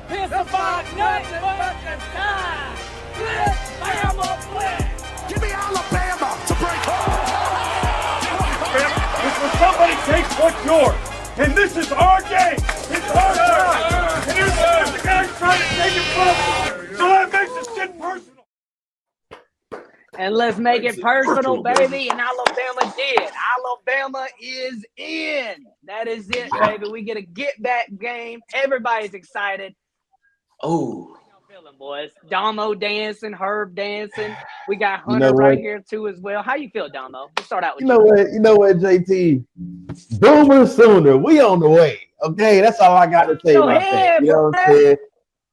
Piss about nothing but the time. Flip, Bama, flip. Give me Alabama to break It's when somebody takes what's yours. And this is our game. It's our time. And here's the guy's trying to take it from us. So that makes this shit personal. And let's make it personal, baby. And Alabama did. Alabama is in. That is it, baby. We get a get-back game. Everybody's excited. Oh. How y'all feeling, boys? Domo dancing, Herb dancing. We got Hunter right here, too, as well. How you feel, Domo? Let's start out with you. You know what, JT? Boomer sooner. We on the way. Okay, that's all I got to say about that. You know what I'm saying?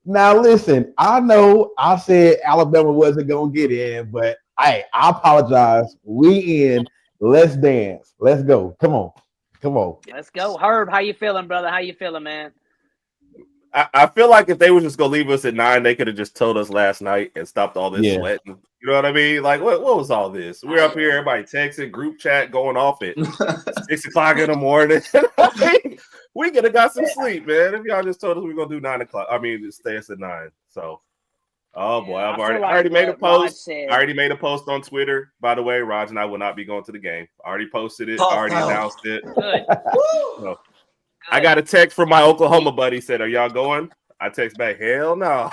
Now, listen, I know I said Alabama wasn't going to get in, but I apologize. We in. Let's dance. Let's go. Come on. Let's go. Herb, how you feeling, brother? How you feeling, man? I feel like if they were just gonna leave us at 9, they could have just told us last night and stopped all this sweating. You know what I mean? Like, what was all this? We're up here, everybody texting, group chat going off at 6 o'clock in the morning. We could have got some sleep, man. If y'all just told us we are gonna do 9 o'clock. I mean, stay us at 9. So, oh boy, I already made a post. I already made a post on Twitter. By the way, Raj and I will not be going to the game. I already posted it. Already announced it. Good. So, I got a text from my Oklahoma buddy. Said, "Are y'all going?" I text back, "Hell no."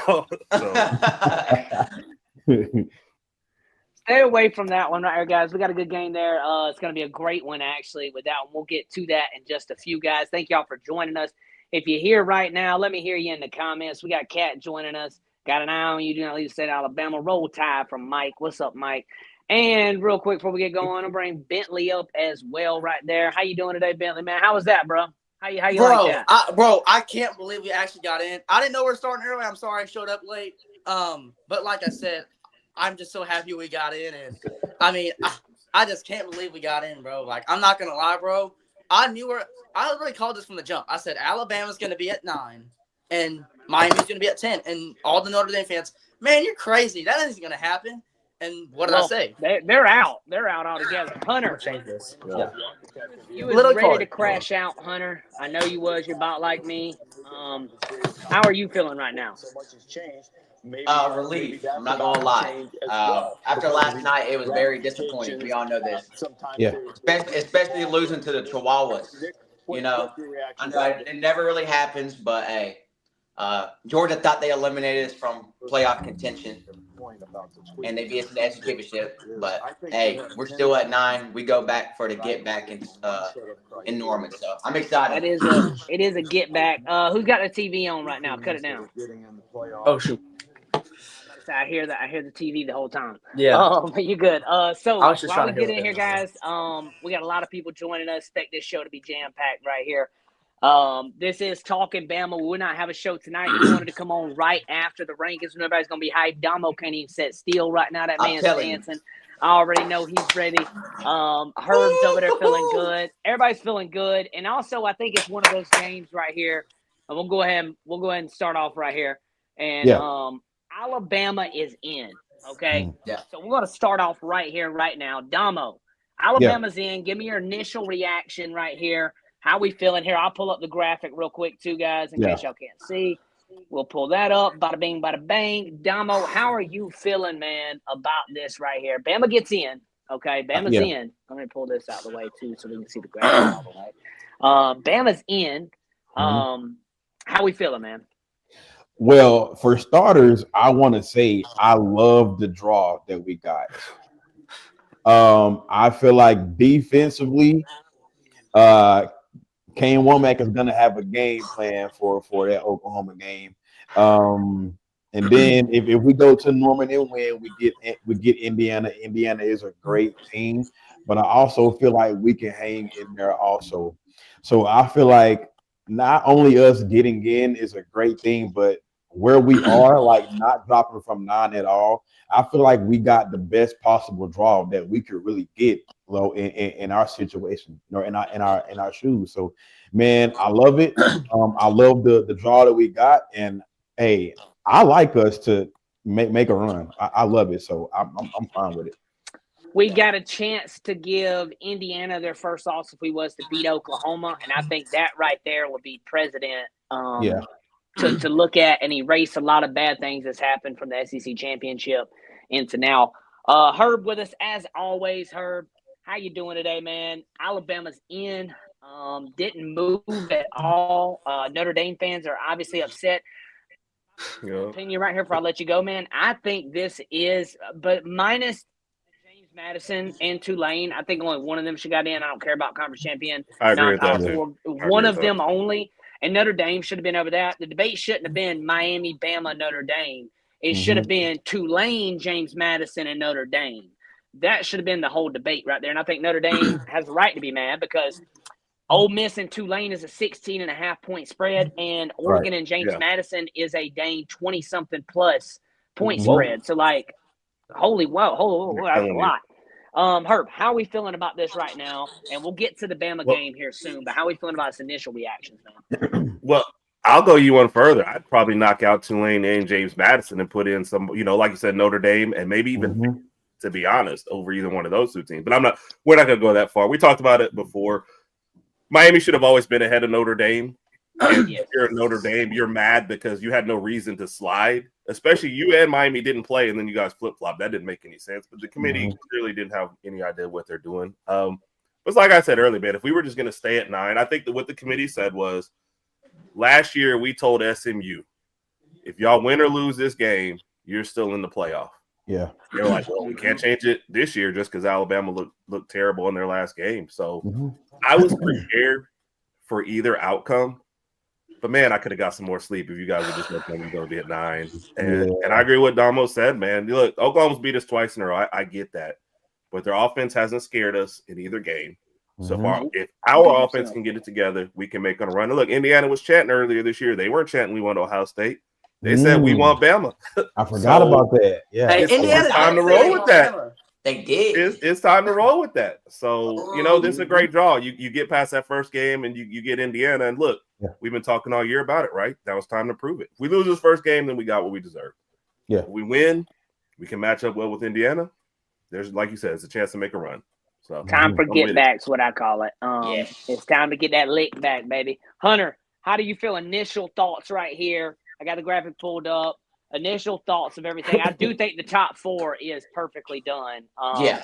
Stay away from that one right here, guys. We got a good game there. It's going to be a great one, actually, with that one. We'll get to that in just a few, guys. Thank y'all for joining us. If you're here right now, let me hear you in the comments. We got Kat joining us. Got an eye on you. Do not leave the state of Alabama. Roll Tide from Mike. What's up, Mike? And real quick before we get going, I'll bring Bentley up as well right there. How you doing today, Bentley, man? How was that, bro? How you like that? I can't believe we actually got in. I didn't know we were starting early. I'm sorry I showed up late. But like I said, I'm just so happy we got in. And I mean, I just can't believe we got in, bro. Like, I'm not gonna lie, bro. I literally called this from the jump. I said Alabama's gonna be at 9 and Miami's gonna be at 10. And all the Notre Dame fans, man, you're crazy. That isn't gonna happen. And what did I say? They're out. They're out altogether. Hunter, change this. You was ready to crash out, Hunter. I know you was. You're about like me. How are you feeling right now? Relief. I'm not gonna lie. After last night, it was very disappointing. We all know this. Yeah. Especially losing to the Chihuahuas. You know, I know it never really happens, but hey, Georgia thought they eliminated us from playoff contention, and they beat us in the SEC championship. But hey, we're still at 9. We go back for the get back in Norman. So I'm excited. It is a get back. Who's got the TV on right now? Cut it down. Oh shoot. I hear that. I hear the TV the whole time. Yeah. You're good. So while we get in here, this. guys, we got a lot of people joining us. Expect this show to be jam packed right here. This is Talk'N Bama. We will not have a show tonight. You wanted to come on right after the rankings. Everybody's gonna be hyped. Domo can't even sit still right now. That man's dancing. I already know he's ready. Herb's over there feeling good. Everybody's feeling good. And also, I think it's one of those games right here. And we'll go ahead and start off right here. And Alabama is in. Okay. Yeah. So we're gonna start off right here, right now. Domo, Alabama's in. Give me your initial reaction right here. How we feeling here? I'll pull up the graphic real quick too, guys, in case y'all can't see. We'll pull that up. Bada bing, bada bang. Domo, how are you feeling, man, about this right here? Bama gets in. Okay, Bama's in. I'm going to pull this out of the way, too, so we can see the graphic all the way. Bama's in. How we feeling, man? Well, for starters, I want to say I love the draw that we got. I feel like defensively, Kane Womack is going to have a game plan for that Oklahoma game. And then if we go to Norman and win, we get Indiana. Indiana is a great team, but I also feel like we can hang in there also. So I feel like not only us getting in is a great thing, but where we are, like not dropping from 9 at all, I feel like we got the best possible draw that we could really get, in our situation, in our shoes. So, man, I love it. I love the draw that we got, and hey, I like us to make a run. I love it, so I'm fine with it. We got a chance to give Indiana their first loss if we was to beat Oklahoma, and I think that right there would be precedent. to look at and erase a lot of bad things that's happened from the SEC championship into now. Herb with us as always. Herb, how you doing today, man? Alabama's in. Didn't move at all. Notre Dame fans are obviously upset. Opinion right here before I let you go, man. I think this is, but minus James Madison and Tulane, I think only one of them should got in. I don't care about conference champion. I agree with that too. One of them only, and Notre Dame should have been over that. The debate shouldn't have been Miami, Bama, Notre Dame. It should have been Tulane, James Madison, and Notre Dame. That should have been the whole debate right there. And I think Notre Dame has the right to be mad because Ole Miss and Tulane is a 16.5-point spread, and Oregon and James Madison is a dang 20-something plus point spread. So, like, holy wow, that's a lot. Herb, how are we feeling about this right now? And we'll get to the Bama game here soon, but how are we feeling about its initial reactions, man? Well, I'll go you one further. I'd probably knock out Tulane and James Madison and put in some, like you said, Notre Dame, and maybe even, to be honest, over either one of those two teams. But we're not going to go that far. We talked about it before. Miami should have always been ahead of Notre Dame. And if you're at Notre Dame, you're mad because you had no reason to slide. Especially you and Miami didn't play, and then you guys flip-flop. That didn't make any sense. But the committee clearly didn't have any idea what they're doing. But like I said earlier, man, if we were just going to stay at 9, I think that what the committee said was, last year we told SMU, if y'all win or lose this game, you're still in the playoff. Yeah. They were like, well, we can't change it this year just because Alabama looked terrible in their last game. So I was prepared for either outcome. But, man, I could have got some more sleep if you guys would just let them go to be at 9. And I agree with what Domo said, man. Look, Oklahoma's beat us twice in a row. I get that. But their offense hasn't scared us in either game so far. If our offense can get it together, we can make a run. And look, Indiana was chanting earlier this year. They weren't chanting we want Ohio State. They said we want Bama. I forgot about that. Yeah. Hey, it's time to roll with that. They did. It's time to roll with that. So, this is a great draw. You get past that first game and you get Indiana. And look, we've been talking all year about it, right? Now it's time to prove it. If we lose this first game, then we got what we deserve. Yeah. If we win, we can match up well with Indiana. There's, like you said, it's a chance to make a run. So time for get back's what I call it. It's time to get that lick back, baby. Hunter, how do you feel? Initial thoughts right here. I got the graphic pulled up. Initial thoughts of everything. I do think the top 4 is perfectly done. I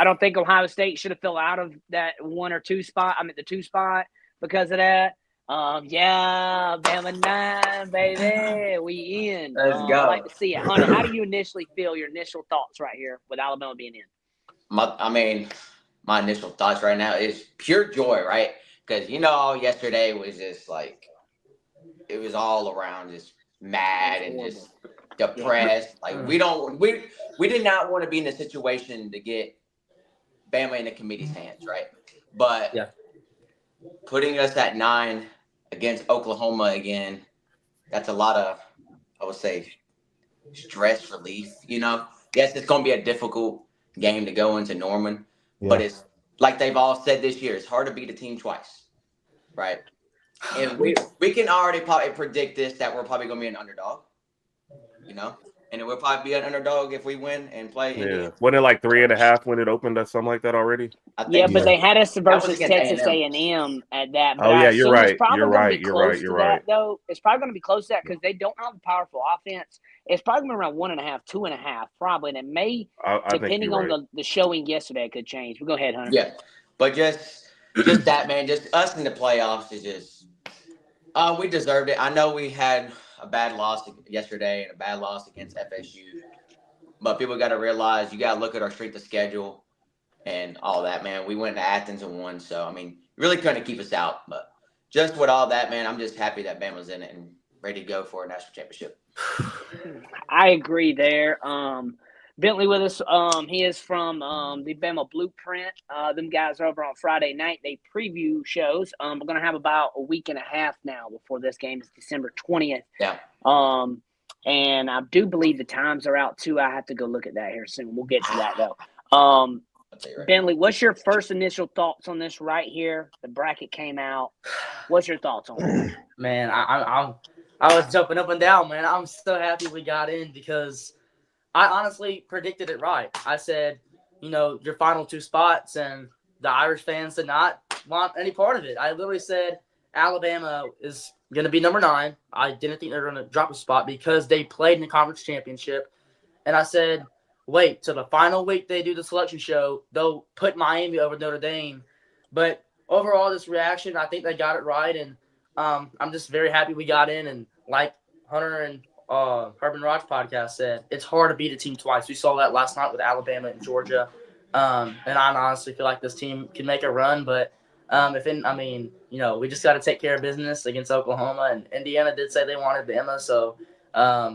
don't think Ohio State should have fell out of that 1 or 2 spot. I mean, the 2 spot because of that. Bama 9, baby. We in. Let's go. I like to see it. Hunter, how do you initially feel? Your initial thoughts right here with Alabama being in? My initial thoughts right now is pure joy, right? Because, yesterday was just like, it was all around just mad and just depressed. Like we did not want to be in a situation to get Bama in the committee's hands, right? But putting us at 9 against Oklahoma again, that's a lot of, I would say, stress relief. Yes, it's going to be a difficult game to go into Norman, but it's like they've all said this year, it's hard to beat a team twice, right? And we can already probably predict this, that we're probably going to be an underdog, and we'll probably be an underdog if we win and play. Yeah. Wasn't it like 3.5 when it opened or something like that already? But they had us versus Texas A&M at that. But you're right. You're right. Though it's probably going to be close to that because they don't have a powerful offense. It's probably going to be around 1.5, 2.5, probably, and it may, depending on the showing yesterday, it could change. But go ahead, Hunter. Yeah, but just that, man. Just us in the playoffs is just. We deserved it. I know we had a bad loss yesterday and a bad loss against FSU, but people got to realize you got to look at our strength of schedule and all that, man. We went to Athens and won, so really couldn't keep us out. But just with all that, man, I'm just happy that Bama's in it and ready to go for a national championship. I agree there. Bentley with us. He is from the Bama Blueprint. Them guys are over on Friday night. They preview shows. We're going to have about a week and a half now before this game is December 20th. Yeah. And I do believe the times are out too. I have to go look at that here soon. We'll get to that though. Bentley, what's your first initial thoughts on this right here? The bracket came out. What's your thoughts on it? Man, I was jumping up and down, man. I'm so happy we got in because I honestly predicted it right. I said, your final 2 spots, and the Irish fans did not want any part of it. I literally said Alabama is going to be number 9. I didn't think they were going to drop a spot because they played in the conference championship. And I said, wait, till the final week they do the selection show, they'll put Miami over Notre Dame. But overall, this reaction, I think they got it right. And I'm just very happy we got in. And like Hunter and Herb and Raj podcast said, it's hard to beat a team twice. We saw that last night with Alabama and Georgia. And I honestly feel like this team can make a run. But we just got to take care of business against Oklahoma. And Indiana did say they wanted Bama. So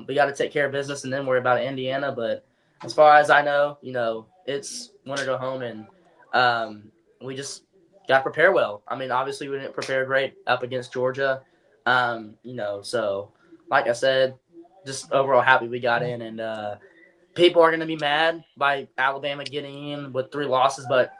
we got to take care of business and then worry about Indiana. But as far as I know, it's win or go home. And we just got to prepare well. I mean, obviously we didn't prepare great up against Georgia. So like I said, just overall happy we got in. And people are going to be mad by Alabama getting in with 3 losses. But,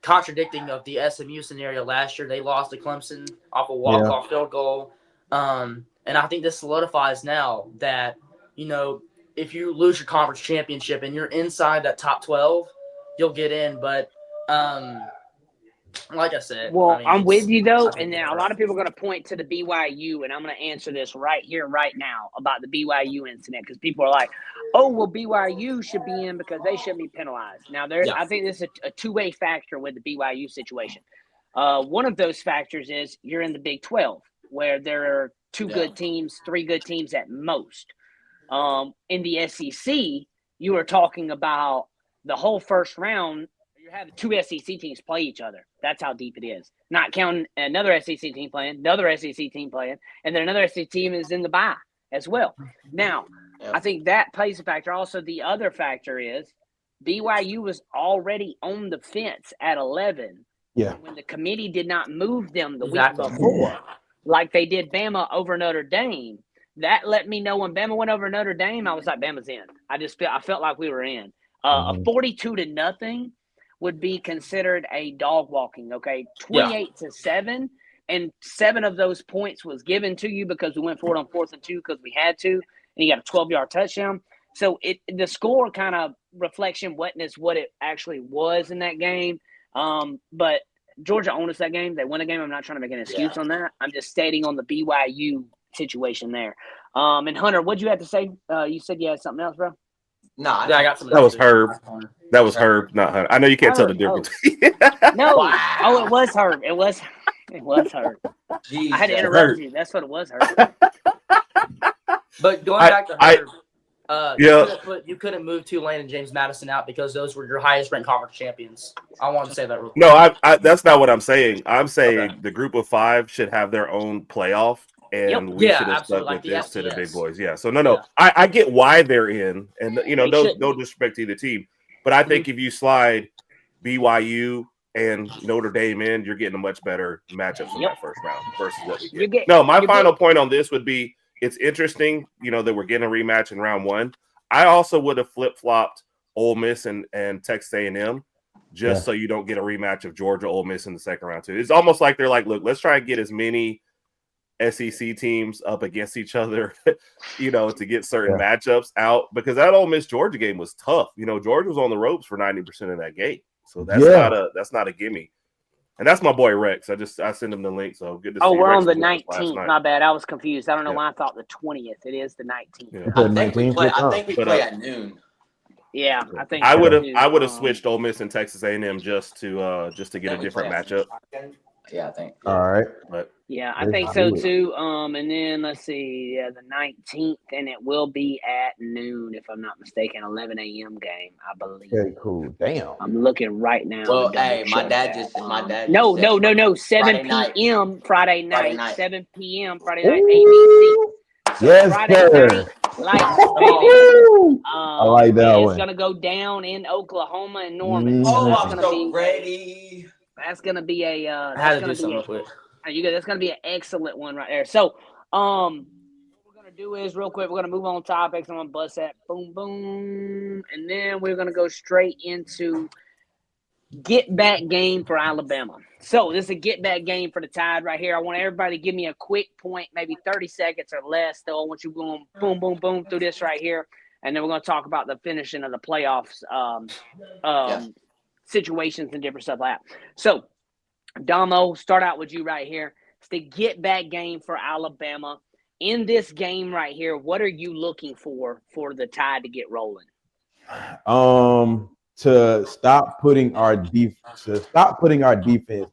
contradicting of the SMU scenario last year, they lost to Clemson off a walk-off field goal. And I think this solidifies now that, if you lose your conference championship and you're inside that top 12, you'll get in. But like I said, I'm with you though, and then a lot of people are going to point to the BYU, and I'm going to answer this right here, right now about the BYU incident because people are like, "Oh, well, BYU should be in because they shouldn't be penalized." Now, I think this is a two-way factor with the BYU situation. One of those factors is you're in the Big 12, where there are 2 good teams, 3 good teams at most. In the SEC, you are talking about the whole first round. You're having 2 SEC teams play each other. That's how deep it is. Not counting another SEC team playing, another SEC team playing, and then another SEC team is in the bye as well. Now, I think that plays a factor. Also, the other factor is BYU was already on the fence at 11 when the committee did not move them the week before, like they did Bama over Notre Dame. That let me know when Bama went over Notre Dame, I was like, Bama's in. I felt like we were in. A 42-0 would be considered a dog walking, okay? 28-7, and 7 of those points was given to you because we went for it on 4th and 2 because we had to, and you got a 12-yard touchdown. So the score kind of reflection wasn't what it actually was in that game. But Georgia owned us that game. They won the game. I'm not trying to make an excuse on that. I'm just stating on the BYU situation there. And Hunter, what'd you have to say? You said you had something else, bro? No, I got some. That was Herb. That was Herb, not Hunter. I know you can't tell the difference. No. Wow. Oh, it was Herb. It was Herb. Jesus. I had to interrupt you. That's what it was, Herb. But going back to Herb, you couldn't move Tulane and James Madison out because those were your highest ranked conference champions. I want to say that real quick. No, I that's not what I'm saying. I'm saying the group of 5 should have their own playoff. And we should have stuck with this to the big boys. Yeah. So no. I get why they're in, and no disrespect to either team, but I think if you slide BYU and Notre Dame in, you're getting a much better matchup in that first round versus what we get. My final point on this would be it's interesting, that we're getting a rematch in round 1. I also would have flip-flopped Ole Miss and Texas A&M just so you don't get a rematch of Georgia Ole Miss in the second round too. It's almost like they're like, look, let's try and get as many SEC teams up against each other, to get certain matchups out, because that Ole Miss Georgia game was tough. Georgia was on the ropes for 90% of that game, so that's not a gimme. And that's my boy Rex. I sent him the link, so good to see. We're Rex on the 19th. My bad, I was confused. I don't know why I thought the 20th. It is the 19th. Yeah. I think we play at noon. Yeah, I think I would have switched Ole Miss and Texas A&M just to get a different matchup. Yeah, I think. All right. But I think so too. And then let's see, the 19th, and it will be at noon, if I'm not mistaken, 11 a.m. game, I believe. Okay, cool. Damn. I'm looking right now. Well, hey, my dad just. No. 7 p.m. Friday night. 7 p.m. Friday night. ABC. Yes, Friday sir. night, lights, baby. I like that one. It's gonna go down in Oklahoma and Norman. I'm so ready. That's gonna be a. I had to do something quick. That's gonna be an excellent one right there. So, what we're gonna do is real quick. We're gonna move on topics. I'm gonna bust that, boom, boom, and then we're gonna go straight into get back game for Alabama. So this is a get back game for the Tide right here. I want everybody to give me a quick point, maybe 30 seconds or less. Though I want you going boom, boom, boom through this right here, and then we're gonna talk about the finishing of the playoffs. Situations and different stuff like that. So, Domo, start out with you right here. It's the get-back game for Alabama. In this game right here, what are you looking for the Tide to get rolling? To stop putting our defense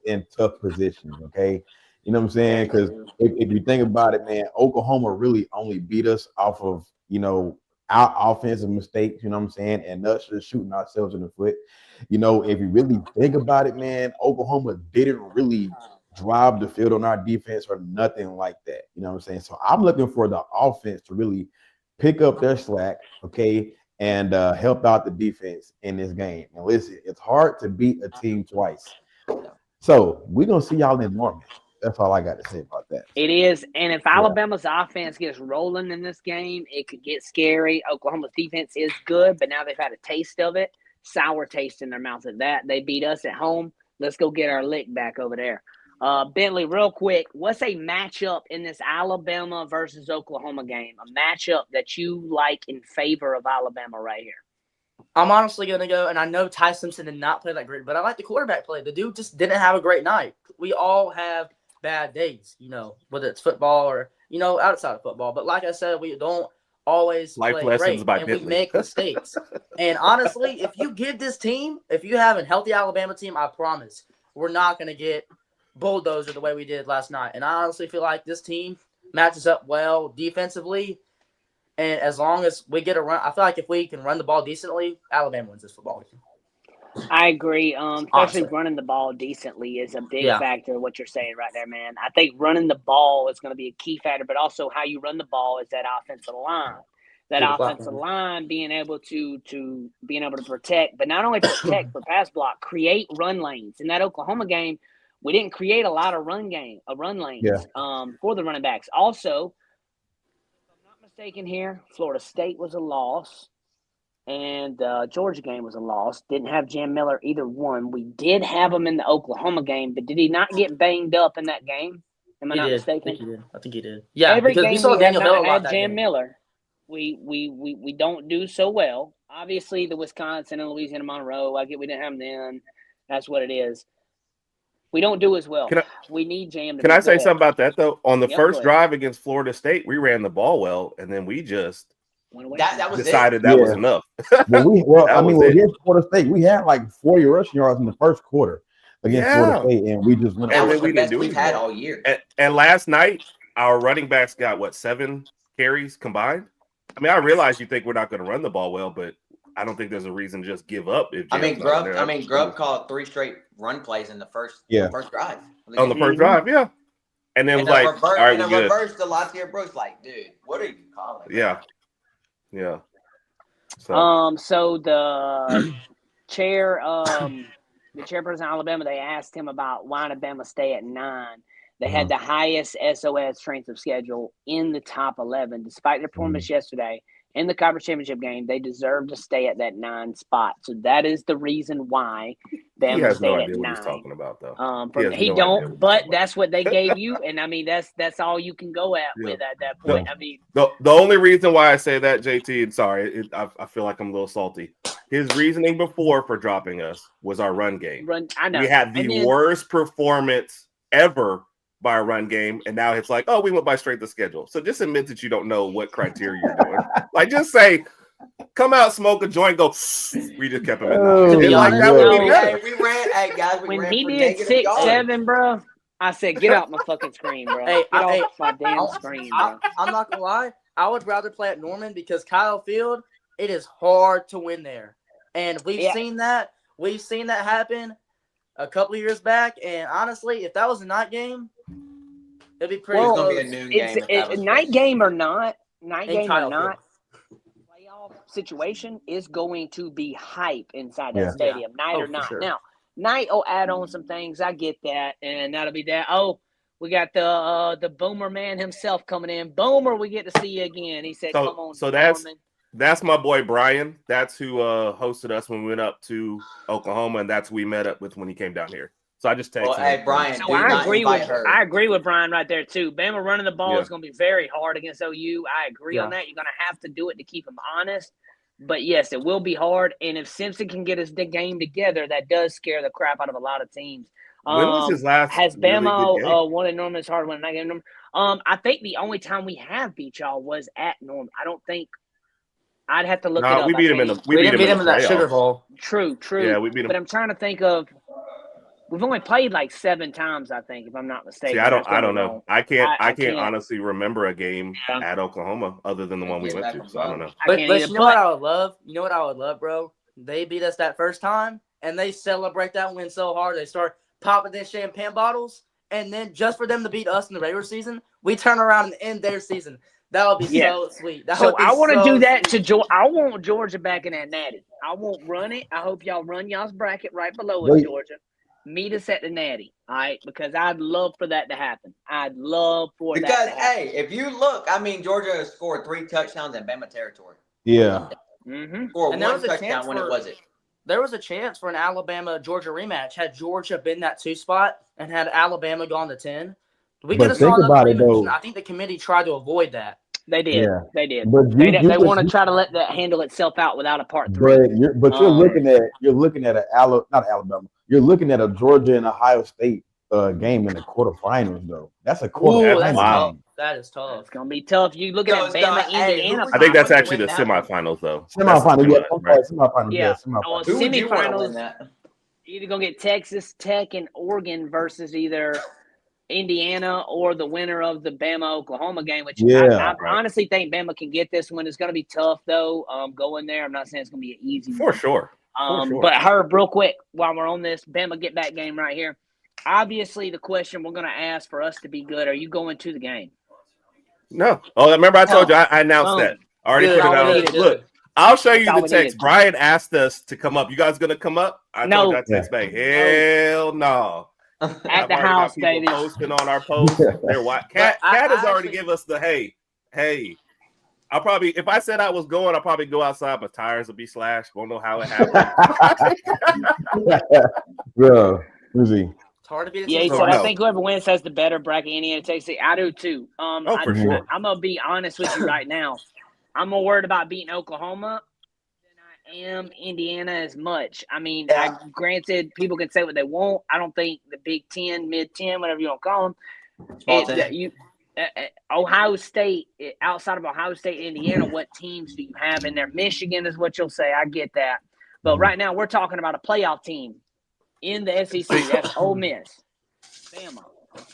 in tough positions. Okay, you know what I'm saying? Because if you think about it, man, Oklahoma really only beat us off of our offensive mistakes. You know what I'm saying? And us just shooting ourselves in the foot. If you really think about it, man, Oklahoma didn't really drive the field on our defense or nothing like that. You know what I'm saying? So I'm looking for the offense to really pick up their slack. Okay. And help out the defense in this game. And listen, it's hard to beat a team twice. So we're going to see y'all in Norman. That's all I got to say about that. It is. And if Alabama's offense gets rolling in this game, it could get scary. Oklahoma's defense is good, but now they've had a taste of it. Sour taste in their mouth of that. They beat us at home. Let's go get our lick back over there. Bentley, real quick, what's a matchup in this Alabama versus Oklahoma game? A matchup that you like in favor of Alabama right here? I'm honestly going to go, and I know Ty Simpson did not play that great, but I like the quarterback play. The dude just didn't have a great night. We all have bad days, whether it's football or, outside of football. But like I said, we don't always Life play lessons great, by and Bentley. we make mistakes. And honestly, if you give this team, if you have a healthy Alabama team, I promise we're not going to get bulldozer the way we did last night. And I honestly feel like this team matches up well defensively. And as long as we get a run, I feel like if we can run the ball decently, Alabama wins this football game. I agree. Especially Honestly. running the ball decently is a big factor of what you're saying right there, man. I think running the ball is going to be a key factor, but also how you run the ball is that offensive line. That offensive line being able to protect, but not only protect for pass block, create run lanes. In that Oklahoma game, we didn't create a lot of run lanes for the running backs. Also, if I'm not mistaken here, Florida State was a loss, and Georgia game was a loss. Didn't have Jam Miller either one. We did have him in the Oklahoma game, but did he not get banged up in that game? Am I not mistaken? I think he did. Yeah, every because game we saw Daniel Miller had that Jam game. Miller. We don't do so well. Obviously, the Wisconsin and Louisiana Monroe, I get we didn't have them then. That's what it is. We don't do as well. We need Jam to Can I say something about that, though? On the first go drive against Florida State, we ran the ball well, and then we just that was decided it. that was enough. Against Florida State, we had like 40 rushing yards in the first quarter against Florida State, and we just went. That was we the best didn't do we've had all year. And last night, our running backs got, 7 carries combined? I mean, I realize you think we're not going to run the ball well, but I don't think there's a reason to just give up. Grubb called 3 straight run plays in the first drive. On the first drive, yeah. And then it was like, all right, we're good. Reverse to Latier Brooks, like, dude, what are you calling? Yeah. So the chairperson of Alabama, they asked him about why did Bama stay at 9. They had the highest SOS strength of schedule in the top 11. Despite their performance yesterday in the conference championship game, they deserve to stay at that 9 spot. So that is the reason why Bama stayed at 9. What he's talking about, though. He don't, but that's what they gave you, and I mean that's all you can go at with at that point. I mean, the only reason why I say that, JT, and sorry, I feel like I'm a little salty. His reasoning before for dropping us was our run game. I know we had the worst performance ever by a run game, and now it's like, we went by strength of schedule. So just admit that you don't know what criteria you're doing. Like, just say, come out, smoke a joint, go. We just kept him in. That would be better. When he did 6-7, bro, I said, get out my fucking screen, bro. Get off my damn screen, bro. I'm not gonna lie. I would rather play at Norman because Kyle Field, it is hard to win there, and we've seen that. We've seen that happen a couple of years back, and honestly, if that was a night game, it'd be pretty close. It's gonna be a noon game. It's night game or not, playoff situation is going to be hype inside that stadium, night or not. Sure. Now, night will add on some things. I get that, and that'll be that. Oh, we got the Boomer man himself coming in. Boomer, we get to see you again. He said, "Come on." So that's my boy Brian. That's who hosted us when we went up to Oklahoma, and that's who we met up with when he came down here. So I just texted him. Brian. So I agree with Brian right there too. Bama running the ball is going to be very hard against OU. I agree on that. You're going to have to do it to keep them honest. But yes, it will be hard. And if Simpson can get his game together, that does scare the crap out of a lot of teams. When was his last Has really Bama good game? won at Norman? It's hard when I get them. I think the only time we have beat y'all was at Norman. I don't think I'd have to look it up. We beat him in the We didn't beat him in that playoffs. Sugar Bowl. True. Yeah, we beat him. But I'm trying to think of. We've only played like 7 times, I think, if I'm not mistaken. See, I don't know. I can't honestly remember a game Yeah. at Oklahoma other than the one we went to. So I don't know. But you know what I would love? You know what I would love, bro? They beat us that first time, and they celebrate that win so hard. They start popping their champagne bottles, and then just for them to beat us in the regular season, we turn around and end their season. That would be so sweet. So I want to do that to Georgia. I want Georgia back in that natty. I won't run it. I hope y'all run y'all's bracket right below us, Georgia. Meet us at the natty, all right? Because I'd love for that to happen. I'd love for that to happen. Because, hey, if you look, I mean, Georgia scored 3 touchdowns in Bama territory. Yeah. Scored And there 1 was a touchdown chance when it was it. There was a chance for an Alabama-Georgia rematch. Had Georgia been that 2 spot and had Alabama gone to 10, we could have saw another rematch. I think the committee tried to avoid that. They did. Yeah. They did. But they want to try to let that handle itself out without a part 3. But you're looking at not Alabama. You're looking at a Georgia and Ohio State game in the quarterfinals, though. That's a quarterfinal game. That is tough. It's gonna be tough. You look at Bama, Indiana. I think that's actually the semifinals, though. Semifinals, Yeah. Semifinals. Who would you want to Semifinals. win that? You're either gonna get Texas Tech and Oregon versus either Indiana or the winner of the Bama-Oklahoma game, which I honestly think Bama can get this one. It's going to be tough, though, going there. I'm not saying it's going to be an easy For sure. But Herb, real quick, while we're on this Bama get-back game right here, obviously the question we're going to ask for us to be good, are you going to the game? No. Oh, remember I told you I announced that. I already put it out. Look, I'll show you the text. Brian asked us to come up. You guys going to come up? I told you I text back. Hell no. At the house, baby. Posting on our post. Cat has already given us the hey. I'll probably, if I said I was going, I'll probably go outside. My tires will be slashed. Won't know how it happened. Bro, Uzi. It's hard to be. Yeah, he said, I think whoever wins has the better bracket. Indiana takes it. I do too. For sure. I'm gonna be honest with you right now. I'm more worried about beating Oklahoma than I am Indiana as much. I mean, granted, people can say what they want. I don't think the Big 10, Mid 10, whatever you want to call them. Ohio State, outside of Ohio State, Indiana, what teams do you have in there? Michigan is what you'll say. I get that. But right now, we're talking about a playoff team in the SEC. That's Ole Miss, Bama,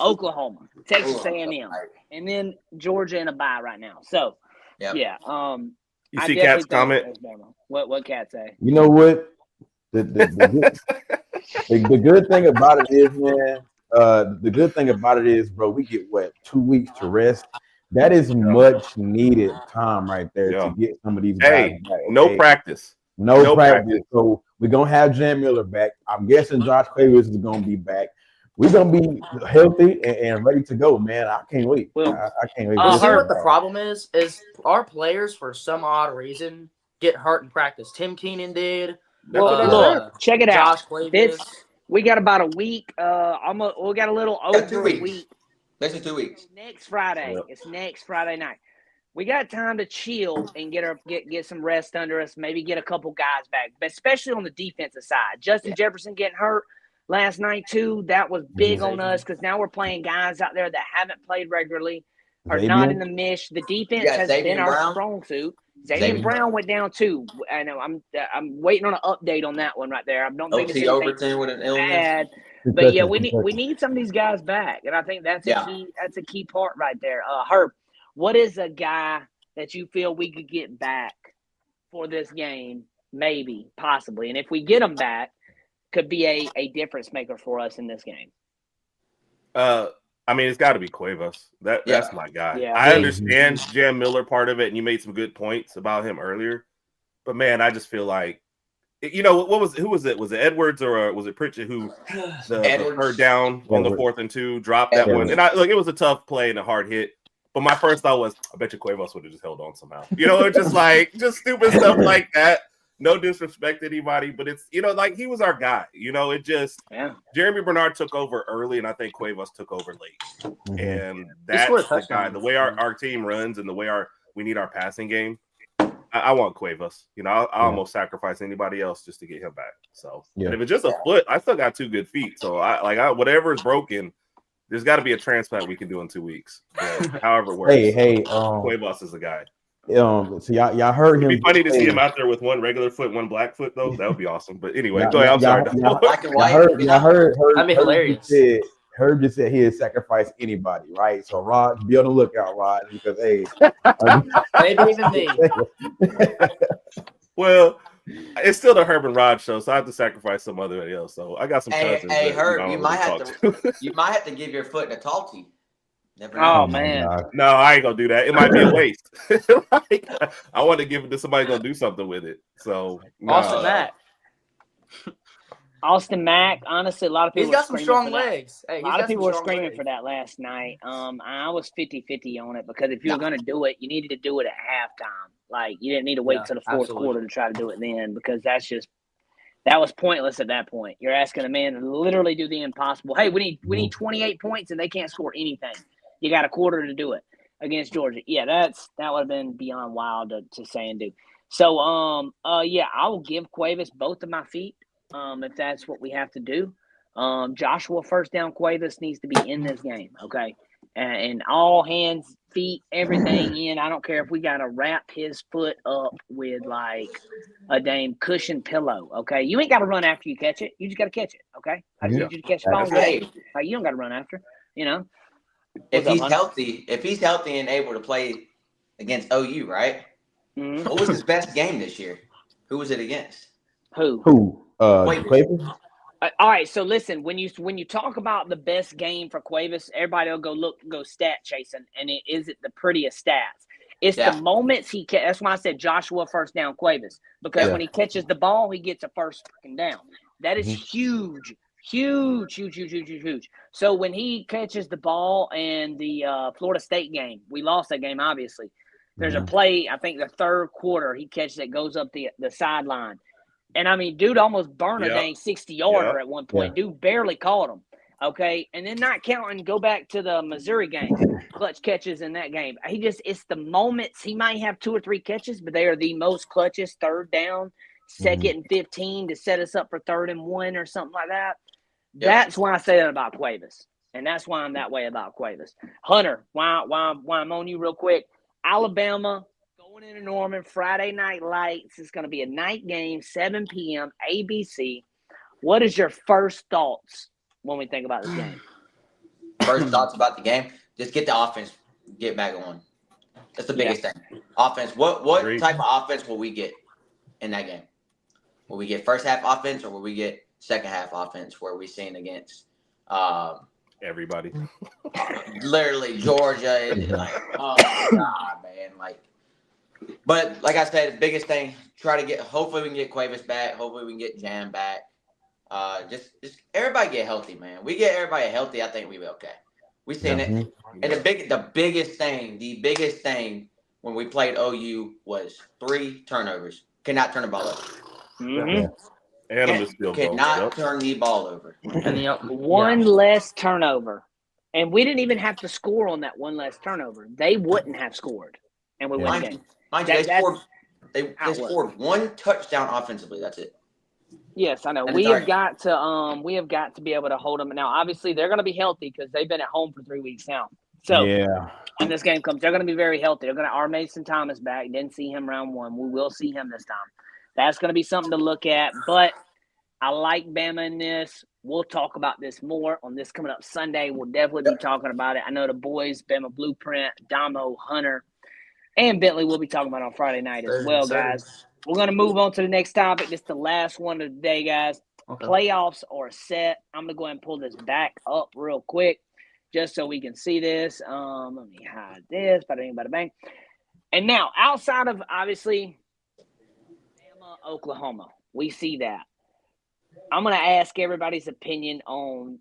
Oklahoma, Texas A&M, and then Georgia in a bye right now. So, yeah. You see Cat's comment? What Cat say? You know what? The good thing about it is, man, the good thing about it is, bro, we get 2 weeks to rest. That is much needed time right there to get some of these guys back. Okay? No practice. No practice. So we're gonna have Jan Miller back. I'm guessing Josh Quavers is gonna be back. We're gonna be healthy and ready to go, man. I can't wait. I can't wait. You see what the problem is our players, for some odd reason, get hurt in practice. Tim Keenan did. Look, check it out. Josh Quavers. We got about a week. We got a little over 2 a weeks. week. Less than 2 weeks. Next Friday. It's next Friday night. We got time to chill and get some rest under us. Maybe get a couple guys back, but especially on the defensive side. Justin Jefferson getting hurt last night too. That was big on us because now we're playing guys out there that haven't played regularly, are not in the mish. The defense has been our strong suit. Xavier Brown went down too. I know. I'm waiting on an update on that one right there. I don't think it's Overton with an illness. Bad. But yeah, we need some of these guys back, and I think that's a key. That's a key part right there. Herb, what is a guy that you feel we could get back for this game? Maybe, possibly, and if we get them back, could be a difference maker for us in this game. I mean, it's got to be Cuevas. That's my guy. Yeah. I understand Jan Miller part of it, and you made some good points about him earlier. But man, I just feel like, who was it? Was it Edwards or was it Pritchett who the third down on the 4th and 2 dropped that one? And it was a tough play and a hard hit. But my first thought was, I bet you Cuevas would have just held on somehow. It's just stupid stuff like that. No disrespect to anybody, but it's, he was our guy. Jeremy Bernard took over early, and I think Cuevas took over late. And that's the guy. The way our team runs and the way we need our passing game, I want Cuevas. You know, I almost sacrifice anybody else just to get him back. So, and if it's just a foot, I still got 2 good feet. So whatever is broken, there's got to be a transplant we can do in 2 weeks. However it works. Hey, Cuevas is the guy. So y'all heard him. It'd be funny to see him out there with 1 regular foot, 1 black foot, though. That would be awesome. But anyway, go ahead. I'm sorry. Y'all heard That'd be hilarious. Herb just said he'd sacrifice anybody, right? So Rod, be on the lookout, Rod, because hey, maybe even me. Well, it's still the Herb and Rod show, so I have to sacrifice somebody else. So I got some cousins. Hey, Herb, you might have to give your foot a talkie. Oh man, no, I ain't gonna do that. It might be a waste. I want to give it to somebody gonna do something with it. So Austin Mack. Honestly, a lot of people. He's got some strong legs. Hey, a lot of people were screaming for that last night. I was 50-50 on it because if you were going to do it, you needed to do it at halftime. Like you didn't need to wait till the fourth quarter to try to do it then because that was pointless at that point. You're asking a man to literally do the impossible. Hey, we need 28 points and they can't score anything. You got a quarter to do it against Georgia. Yeah, that would have been beyond wild to say and do. So I will give Cuevas both of my feet. If that's what we have to do. Joshua first down Cuevas needs to be in this game, okay? And all hands, feet, everything in. I don't care if we got to wrap his foot up with like a damn cushion pillow, okay? You ain't got to run after you catch it. You just got to catch it, okay? I just need you to catch the ball. Like, you don't got to run after, you know? If he's healthy and able to play against OU, right? Mm-hmm. What was his best game this year? Who was it against? Who? Cuevas? All right, so listen, when you talk about the best game for Cuevas, everybody will go stat chasing, and is it the prettiest stats? It's the moments he catch. That's why I said Joshua first down Cuevas, because when he catches the ball, he gets a first freaking down. That is huge. So when he catches the ball in the Florida State game, we lost that game, obviously. There's a play, I think the third quarter, he catches it, goes up the sideline. And, I mean, dude almost burned a dang 60-yarder at one point. Dude barely caught him, okay? And then not counting, go back to the Missouri game, clutch catches in that game. It's the moments. He might have 2 or 3 catches, but they are the most clutches, third down, second and 15 to set us up for 3rd and 1 or something like that. Yep. That's why I say that about Cuevas, and that's why I'm that way about Cuevas. Hunter, why I'm on you real quick. Alabama going into Norman, Friday Night Lights. It's going to be a night game, 7 p.m., ABC. What is your first thoughts when we think about this game? First thoughts about the game? Just get the offense, get back on. That's the biggest thing. Offense. What type of offense will we get in that game? Will we get first half offense or will we get second half offense where we seen against everybody? Literally Georgia and like, oh my God, man. But like I said, the biggest thing, hopefully we can get Cuevas back. Hopefully we can get Jam back. Just everybody get healthy, man. We get everybody healthy, I think we'll be okay. We seen it. And the biggest thing when we played OU was 3 turnovers. Cannot turn the ball over. Mm-hmm. Cannot turn the ball over. One less turnover. And we didn't even have to score on that one less turnover. They wouldn't have scored. And we won the game. They scored 1 touchdown offensively. That's it. Yes, I know. We have got to be able to hold them. Now, obviously, they're going to be healthy because they've been at home for 3 weeks now. So when this game comes, they're going to be very healthy. They're going to our Mason Thomas back. Didn't see him round 1. We will see him this time. That's going to be something to look at. But I like Bama in this. We'll talk about this more on this coming up Sunday. We'll definitely be talking about it. I know the boys, Bama Blueprint, Domo, Hunter, and Bentley will be talking about it on Friday night as well, guys. We're going to move on to the next topic. This is the last one of the day, guys. Okay. Playoffs are set. I'm going to go ahead and pull this back up real quick just so we can see this. Let me hide this. Bada bing, bada bang. And now, outside of, obviously, Bama, Oklahoma, we see that. I'm going to ask everybody's opinion on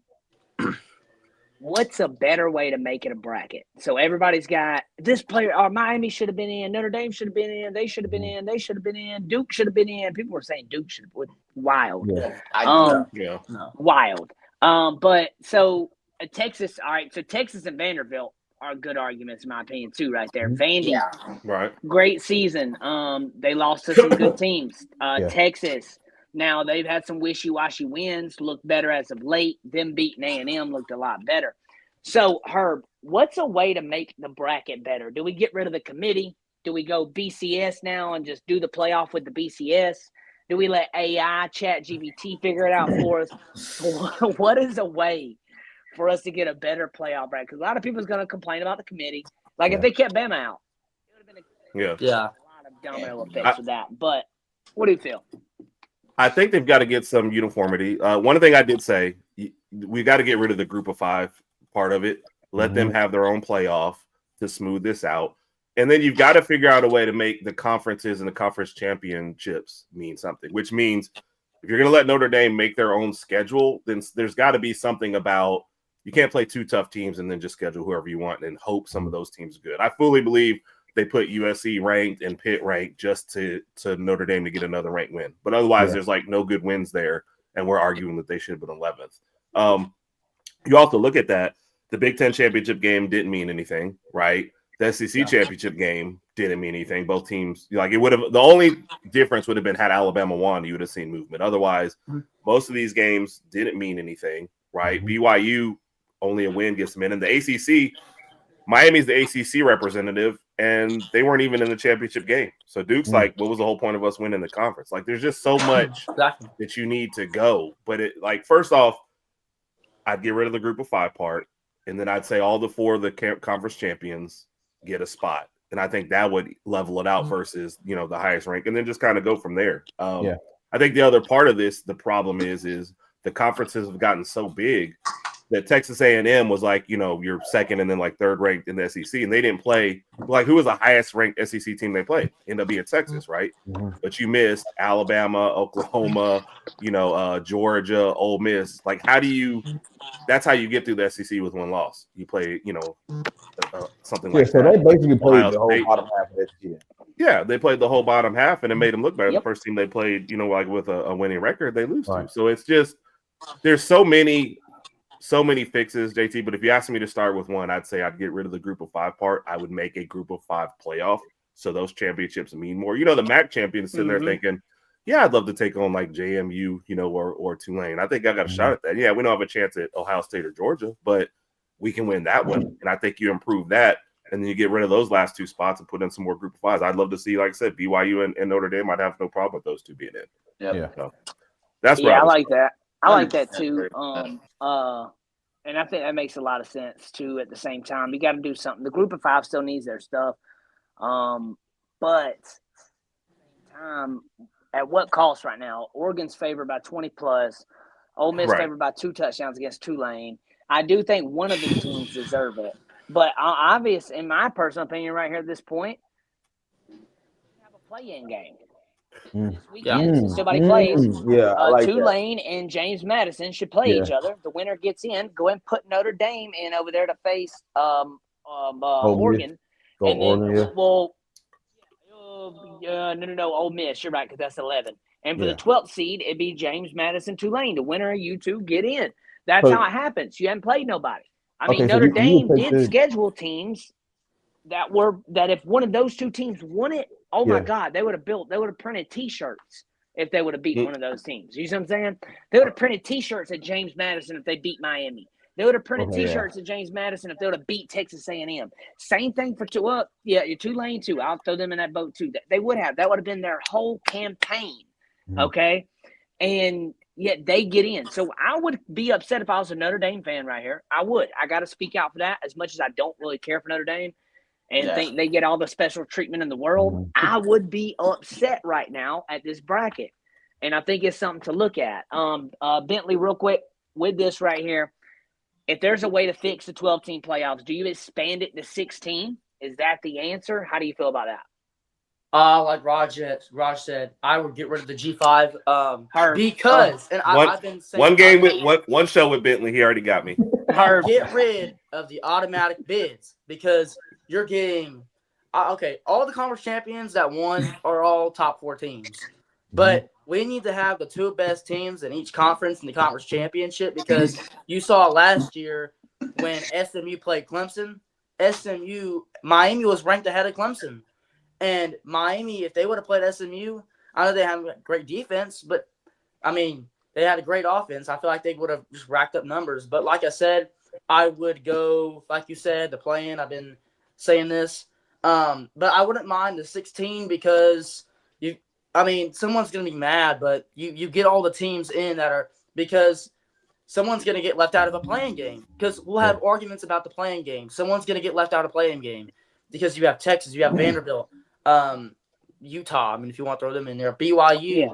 what's a better way to make it a bracket. So everybody's got this player, Miami should have been in, Notre Dame should have been in, they should have been in, they should have been in, Duke should have been in. People were saying Duke should have been wild. Wild. But so Texas, all right, so Texas and Vanderbilt, are good arguments, in my opinion, too, right there. Vandy, Right. great season. They lost to some good teams. Texas, now they've had some wishy-washy wins, look better as of late. Them beating A&M looked a lot better. So, Herb, what's a way to make the bracket better? Do we get rid of the committee? Do we go BCS now and just do the playoff with the BCS? Do we let AI, ChatGPT figure it out for us? What is a way for us to get a better playoff bracket? Because a lot of people is going to complain about the committee. Like if they kept Bama out, it would have been a lot of domino effects with that. But what do you feel? I think they've got to get some uniformity. One thing I did say, we got to get rid of the group of 5 part of it. Let them have their own playoff to smooth this out. And then you've got to figure out a way to make the conferences and the conference championships mean something, which means if you're going to let Notre Dame make their own schedule, then there's got to be something about you can't play 2 tough teams and then just schedule whoever you want and hope some of those teams are good. I fully believe they put USC ranked and Pitt ranked just to Notre Dame to get another ranked win. But otherwise, there's like no good wins there, and we're arguing that they should have been 11th. You also look at that. The Big Ten championship game didn't mean anything, right? The SEC championship game didn't mean anything. Both teams, like it would have, the only difference would have been had Alabama won, you would have seen movement. Otherwise, most of these games didn't mean anything, right? BYU, only a win gets them in. And the ACC, Miami's the ACC representative, and they weren't even in the championship game. So Duke's like, what was the whole point of us winning the conference? Like, there's just so much that you need to go. But it, like, first off, I'd get rid of the group of 5 part, and then I'd say all the 4 of the conference champions get a spot. And I think that would level it out versus, you know, the highest rank, and then just kind of go from there. I think the other part of this, the problem is the conferences have gotten so big that Texas A&M was like, you know, you're second and then like 3rd ranked in the SEC, and they didn't play. Like, who was the highest ranked SEC team they played? Ended up being Texas, right? But you missed Alabama, Oklahoma, you know, Georgia, Ole Miss. Like, how do you? That's how you get through the SEC with 1 loss. You play, you know, something like so that. they basically played Ohio the whole State. bottom half of that year. Yeah, they played the whole bottom half, and it made them look better. The first team they played, you know, like with a winning record, they lose to. So it's just there's so many fixes, JT. But if you ask me to start with one, I'd say I'd get rid of the group of 5 part. I would make a group of 5 playoff, so those championships mean more. You know, the MAC champions sitting there thinking, yeah, I'd love to take on like JMU, you know, or Tulane. I think I got a shot at that. Yeah, we don't have a chance at Ohio State or Georgia, but we can win that one. And I think you improve that, and then you get rid of those last 2 spots and put in some more group of 5s. I'd love to see, like I said, BYU and Notre Dame. I'd have no problem with those 2 being in. So that's what I like that. I like that too. And I think that makes a lot of sense too. At the same time, you got to do something. The group of 5 still needs their stuff, but at what cost right now? Oregon's favored by 20 plus. Ole Miss favored by 2 touchdowns against Tulane. I do think one of these teams deserve it, but obvious in my personal opinion, right here at this point, have a play-in game. This weekend, since nobody plays, like Tulane and James Madison should play each other. The winner gets in. Go and put Notre Dame in over there to face Oregon. And then, no, Ole Miss. You're right, because that's 11. And for the 12th seed, it'd be James Madison, Tulane. The winner of you 2 get in. That's how it happens. You haven't played nobody. I mean, Notre Dame did schedule teams that if one of those 2 teams won it, oh my God, they would have printed T-shirts if they would have beat one of those teams. You see what I'm saying? They would have printed T-shirts at James Madison if they beat Miami. They would have printed T-shirts at James Madison if they would have beat Texas A&M. Same thing for your Tulane too. I'll throw them in that boat too. They would have. That would have been their whole campaign. Okay, and yet they get in. So I would be upset if I was a Notre Dame fan right here. I would. I got to speak out for that. As much as I don't really care for Notre Dame and think they get all the special treatment in the world, I would be upset right now at this bracket. And I think it's something to look at. Bentley, real quick, with this right here, if there's a way to fix the 12-team playoffs, do you expand it to 16? Is that the answer? How do you feel about that? Like Raj said, I would get rid of the G5 because I've been saying one show with Bentley, he already got me. Get rid of the automatic bids because you're getting all the conference champions that won are all top 4 teams, but we need to have the 2 best teams in each conference in the conference championship because you saw last year when SMU played Clemson, Miami was ranked ahead of Clemson. And Miami, if they would have played SMU, I know they have a great defense, but, I mean, they had a great offense. I feel like they would have just racked up numbers. But like I said, I would go, like you said, the play-in. I've been saying this. But I wouldn't mind the 16 because, someone's going to be mad, but you get all the teams in that are – because someone's going to get left out of a playing game because we'll have arguments about the playing game. Someone's going to get left out of playing game because you have Texas, you have Vanderbilt, Utah. I mean, if you want to throw them in there, BYU. Yeah.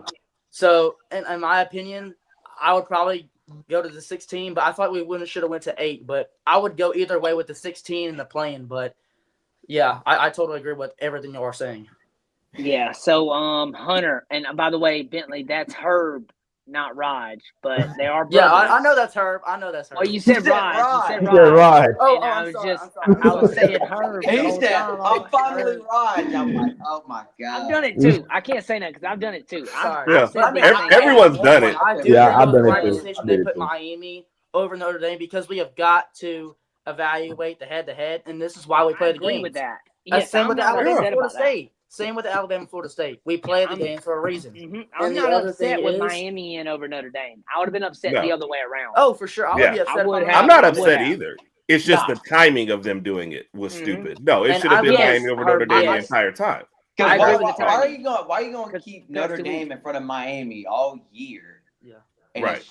So, in my opinion, I would probably go to the 16, but I thought we should have went to 8. But I would go either way with the 16 and the play-in. But, yeah, I totally agree with everything you are saying. Yeah, so Hunter, and by the way, Bentley, that's Herb, not Raj, but they are brothers. Yeah, I know that's Herb. Oh, you said Raj. You said Raj. Oh, I I'm was sorry. just, I'm sorry. I was saying Herb. He the whole said, time. I'm finally Raj. I'm like, oh my God. I've done it too. I can't say that because I've done it too. Sorry. Yeah. said this thing. Everyone's done it. I do Yeah, think I've it was done the it right too. decision I they did it put too. Miami over Notre Dame because we have got to evaluate the head-to-head, and this is why we play I the agree games. with that. That's Yes, same I'm with the not Alabama upset Florida about that. State. Same with the Alabama Florida State. We play the game for a reason. I'm And the not other upset thing with is- Miami in over Notre Dame. I would have been upset No. the other way around. Oh, for sure. I would Yeah. be upset. I if would I'm have. I'm not I would upset have. either. It's just Nah. the timing of them doing it was Mhm. stupid. No, it And should have I been will- Miami over Notre Herb, Dame the yes. entire time. I agree with the Why timing. are you going to keep Notre too Dame in front of Miami all year? Yeah. And Right.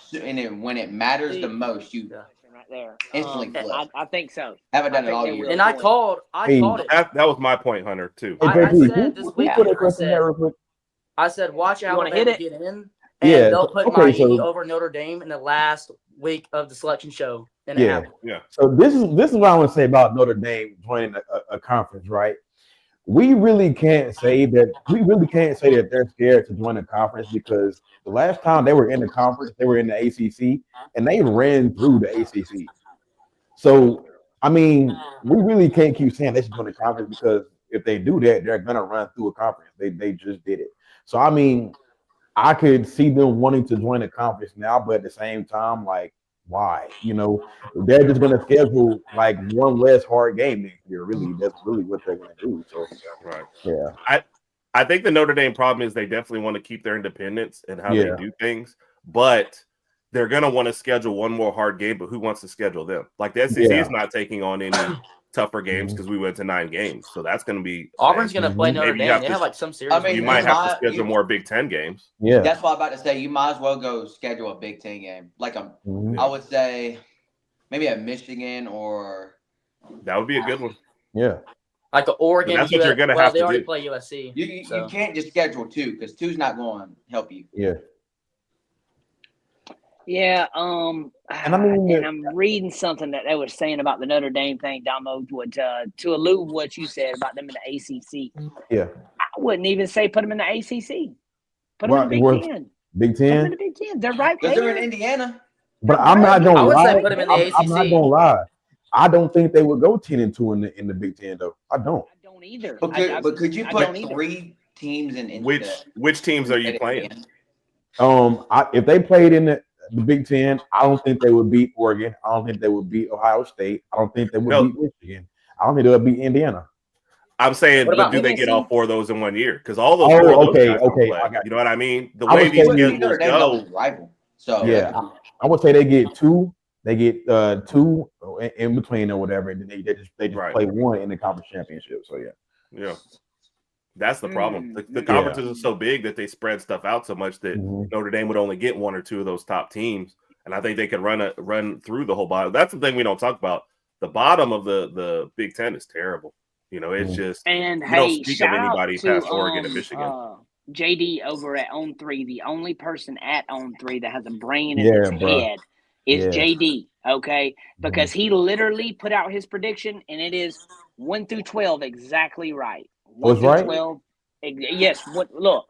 when it matters the most, you Yeah. Right there. instantly flip. I think so. Haven't done I it all think they year. will. And I called it. That was my point, Hunter, too. Hey, I JP, said this can you weekend, put a I question said- there real quick? I said, watch You wanna Alabama hit it? get in, and Yeah, they'll put okay, Miami so- over Notre Dame in the last week of the selection show. And Yeah. it happened. Yeah. So this is what I want to say about Notre Dame joining a conference, right? We really can't say that they're scared to join a conference because the last time they were in the conference, they were in the ACC and they ran through the ACC. So I mean, we really can't keep saying they should join the conference because if they do that, they're gonna run through a conference. They just did it. So I mean, I could see them wanting to join a conference now, but at the same time, like, why? You know, they're just gonna schedule like one less hard game next year. Really, that's really what they're gonna do. So, Right. yeah, I think the Notre Dame problem is they definitely want to keep their independence and how Yeah. they do things, but they're going to want to schedule one more hard game, but who wants to schedule them? Like the SEC Yeah. is not taking on any tougher games because we went to 9 games. So that's going to be Auburn's going to play Notre Maybe you Dame. have They to- have like some series. I mean, you you might have to might- schedule more Big Ten games. yeah. That's what I'm about to say. You might as well go schedule a Big Ten game. Like Mhm. I would say maybe a Michigan or That would be a good one. Yeah. like an Oregon. That's what you're gonna have they to already do. play USC. you so. can't just schedule 2 because 2's not going to help you. Yeah. Yeah, And I mean, and I'm reading something that they were saying about the Notre Dame thing, Damo, to allude what you said about them in the ACC. Yeah. I wouldn't even say put them in the ACC. Put them Well, in the Big well, Ten. Big Put them in Ten. the Big Ten. They're right Because they're in there. Indiana. But I'm not I gonna would say lie. put them in the I'm not ACC. gonna lie. I don't think they would go 10-2 in the Big Ten though. I don't. I don't either. But could you I put don't either. 3 teams in Which teams are you playing? If they played in the Big Ten, I don't think they would beat Oregon. I don't think they would beat Ohio State. I don't think they would No. beat Michigan. I don't think they would beat Indiana. I'm saying, What about do they get all UNC? 4 of those in 1 year? Because all those Oh, 4 of those okay, guys don't okay, play. I got You know what I mean? The I way would these say- schedules Notre Dame's go, always rival. So Yeah, I would say they get 2. They get 2 in between or whatever, and then they just Right. play 1 in the conference championship. So yeah. yeah, that's the problem. The Yeah. conferences are so big that they spread stuff out so much that Mhm. Notre Dame would only get 1 or 2 of those top teams, and I think they could run through the whole bottom. That's the thing we don't talk about. The bottom of the Big Ten is terrible. You know, it's Mhm. just And you hey, don't speak of shout anybody out to past Oregon and Michigan. JD over at On 3, the only person at On 3 that has a brain in Yeah, his bro. head is Yeah. JD, okay? Because he literally put out his prediction, and it is 1 through 12 exactly right. 1 Was through right? 12. Yes, look,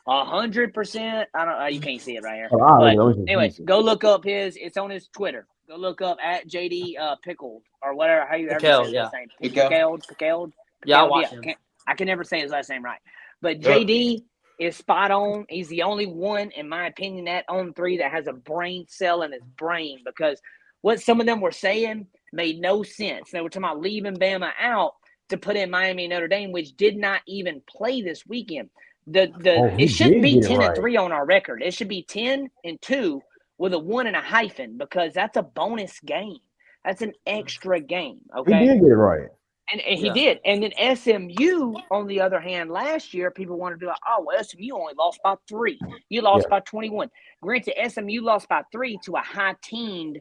100%. I don't. You can't see it right here. Oh, I But don't know. anyways, go look up his. It's on his Twitter. Go look up at JD Pickled or whatever. How you ever Pickle, say yeah. his name? Pickle. Pickled. Yeah, I watched him. I can never say his last name right. But JD is spot on. He's the only one, in my opinion, at On 3 that has a brain cell in his brain, because what some of them were saying made no sense. They were talking about leaving Bama out to put in Miami and Notre Dame, which did not even play this weekend. It shouldn't be 10-3 on our record. It should be 10-2 with a 1 and a hyphen because that's a bonus game. That's an extra game. Okay, he did get it right. And he did. And then SMU, on the other hand, last year, people wanted to be like, oh, well, SMU only lost by 3. You lost by 21. Granted, SMU lost by 3 to a high-teamed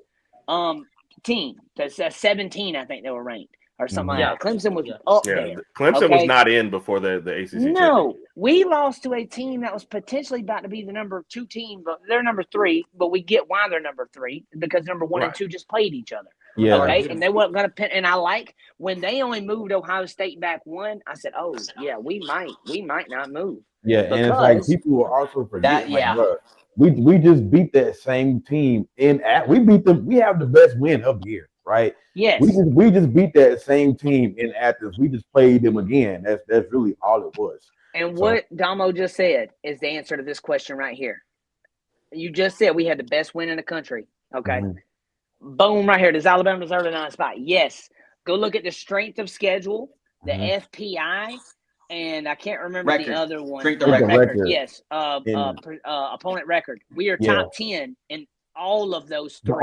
team. That's 17, I think they were ranked or something like that. Clemson was up there. Clemson was not in before the ACC. No, we lost to a team that was potentially about to be the number 2 team, but they're number 3. But we get why they're number 3 because number 1 and 2 just played each other. Yeah. Okay. And they weren't going to. And I like when they only moved Ohio State back 1. I said, oh yeah, we might not move. Yeah, and it's like people will also forget. That, bro, we just beat that same team we beat them. We have the best win of the year, right? Yes. We just beat that same team in Athens. We just played them again. That's really all it was. And what Domo just said is the answer to this question right here. You just said we had the best win in the country. Okay. Mm-hmm. Boom, right here. Does Alabama deserve the 9th spot? Yes. Go look at the strength of schedule, the FPI, and I can't remember the other one. Strength of record. Yes. Opponent record. We are top 10 in all of those 3.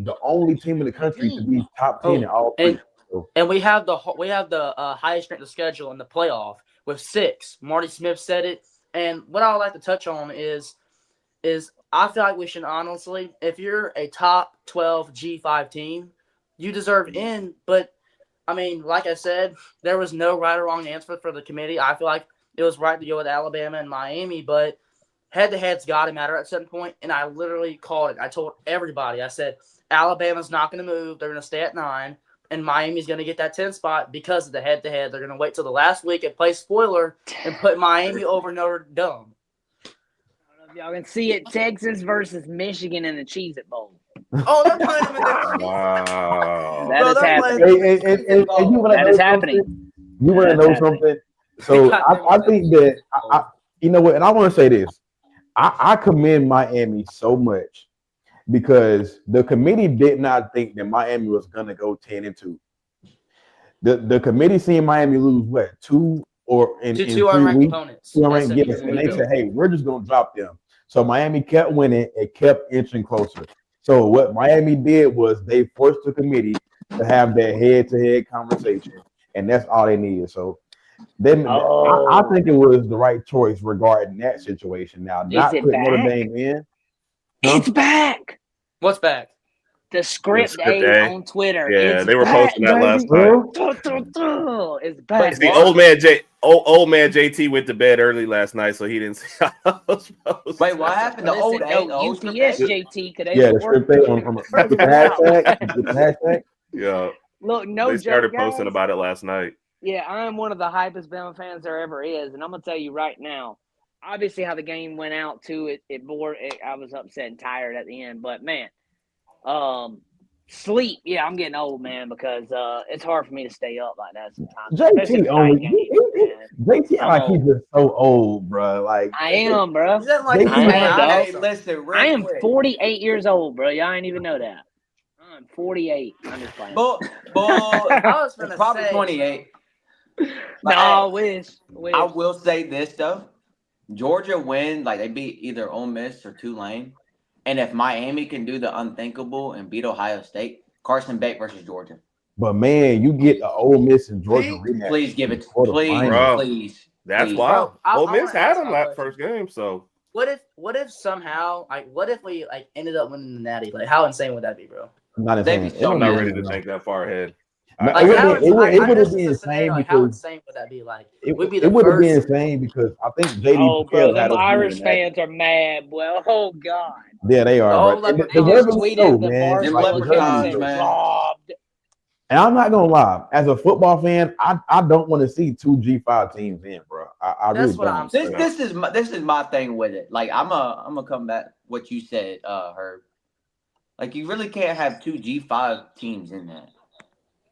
The only team in the country to be top 10 in all 3. And we have the highest strength of schedule in the playoff with 6. Marty Smith said it. And what I would like to touch on is I feel like we should honestly, if you're a top 12 G5 team, you deserve in. But, I mean, like I said, there was no right or wrong answer for the committee. I feel like it was right to go with Alabama and Miami, but head-to-head's got to matter at some point, and I literally called it. I told everybody, I said, Alabama's not going to move. They're going to stay at 9, and Miami's going to get that 10 spot because of the head-to-head. They're going to wait till the last week and play spoiler and put Miami over Notre Dame. Y'all can see it, Texas versus Michigan in the Cheez-It Bowl. Oh, they're playing them in the Wow. That is happening. That is happening. You want to know something? So I think that, you know what, and I want to say this. I commend Miami so much because the committee did not think that Miami was going to go 10-2. The committee seen Miami lose, what, 2 or in 2 unranked opponents. 2 unranked, yes, and they said, hey, we're just going to drop them. So Miami kept winning and kept inching closer. So what Miami did was they forced the committee to have that head-to-head conversation, and that's all they needed. So then I think it was the right choice regarding that situation. Now, not putting Notre Dame in. It's back. What's back? The script A on Twitter. Yeah, it's they were posting that last night. It's back. The old man JT went to bed early last night, so he didn't see all those posts. Wait, what happened? The old UPS JT. The script A with the hashtag. Yeah. Look, they started posting about it last night. Yeah, I'm one of the hypest Bama fans there ever is, and I'm gonna tell you right now. Obviously, how the game went out too, it bore. I was upset and tired at the end, but man. Sleep. Yeah, I'm getting old, man, because it's hard for me to stay up like that sometimes. JT like he's just so old, bro. Like I am, bro. I am 48 years old, bro. Y'all ain't even know that. I'm 48. I'm just playing. But I was probably 28. No, I wish. I will say this though. Georgia win, like they beat either Ole Miss or Tulane. And if Miami can do the unthinkable and beat Ohio State, Carson Beck versus Georgia. But man, you get the Ole Miss and Georgia rematch. Please give it. Please. That's why Ole Miss had him that first game. So what if somehow what if we ended up winning the Natty? Like how insane would that be, bro? Not insane. I'm not ready to think that far ahead. It would have been insane because how insane would that be? Like it would have been insane because I think JD. Oh, bro, the Irish fans are mad. Well, oh god. Yeah, they are. And I'm not gonna lie, as a football fan, I don't want to see 2 G5 teams in, bro. I really don't. This is my thing with it. Like I'm gonna come back what you said, Herb. Like you really can't have 2 G5 teams in that.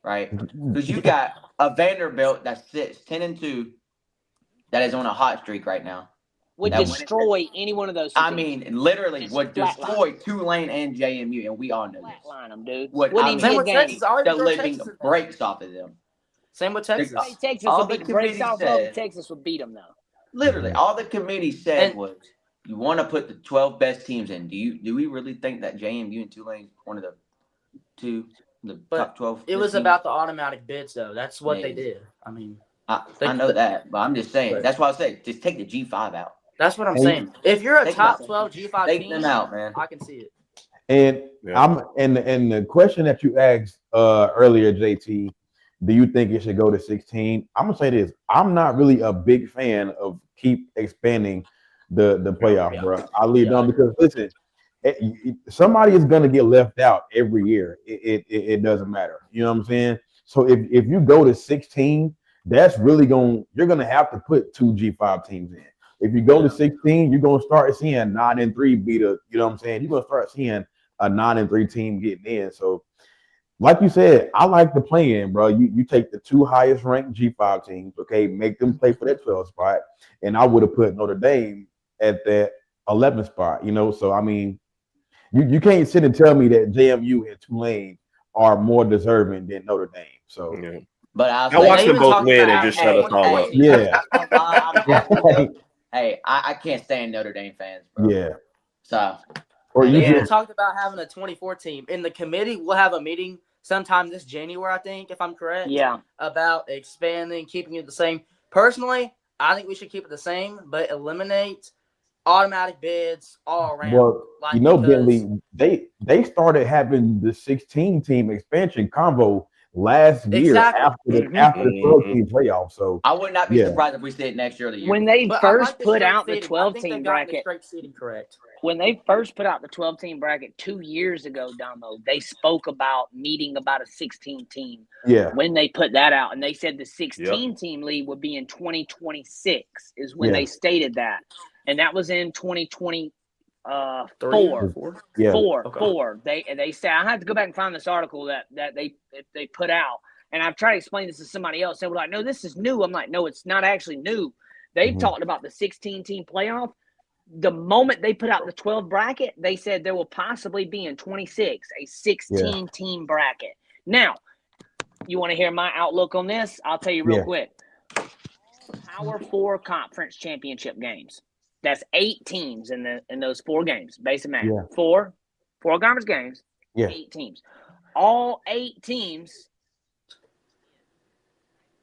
Right? Because you got a Vanderbilt that sits 10-2 that is on a hot streak right now. would destroy any one of those. I mean, literally would destroy Tulane and JMU, and we all know this. Flatline them, dude. Wouldn't Same with Texas. the living breaks off of them. Same with Texas. Texas all would the beat the brakes off committee of said- Texas would beat them though. Literally, all the committee said was, "You want to put the 12 best teams in? Do we really think that JMU and Tulane one of the top 12?" It was about the automatic bids, though. That's what they did. I mean, I know that, but I'm just saying. That's why I say just take the G5 out. That's what I'm saying. If you're a top 12 G5 Take team, them out, man. I can see it. And and the question that you asked earlier, JT, do you think it should go to 16? I'm gonna say this: I'm not really a big fan of keep expanding the playoff, bro. I leave it on because listen, somebody is gonna get left out every year. It doesn't matter. You know what I'm saying? So if you go to 16, that's really you're gonna have to put 2 G5 teams in. If you go to 16, you're gonna start seeing 9 and 3 beat a. You know what I'm saying? You're gonna start seeing a 9 and 3 team getting in. So, like you said, I like the play-in, bro. You take the 2 highest ranked G5 teams, okay, make them play for that 12 spot, and I would have put Notre Dame at that 11th spot. You know, so I mean, you can't sit and tell me that JMU and Tulane are more deserving than Notre Dame. So, but I watched them both win and just shut us all up. Yeah. Hey, I can't stand Notre Dame fans, bro. Yeah. So, or you We talked about having a 24 team. In the committee, we'll have a meeting sometime this January, I think, if I'm correct. Yeah. About expanding, keeping it the same. Personally, I think we should keep it the same, but eliminate automatic bids all around. Well, Bentley, they started having the 16-team expansion combo last year after the 12-team playoff. So I would not be surprised if we see it next year or the year. When they first put out the 12-team bracket, correct. When they first put out the 12-team bracket 2 years ago, Domo, they spoke about meeting about a 16-team. Yeah. When they put that out, and they said the 16-team league would be in 2026 is when they stated that, and that was in 2024. Four. They say I have to go back and find this article that they put out, and I've tried to explain this to somebody else. They were like, "No, this is new." I'm like, "No, it's not actually new." They've talked about the 16-team playoff. The moment they put out the 12 bracket, they said there will possibly be in 26 a 16-team bracket. Now, you want to hear my outlook on this? I'll tell you real quick. Power 4 conference championship games. That's 8 teams in those 4 games. Basic math. Yeah. 4 conference games. 8 teams. All 8 teams.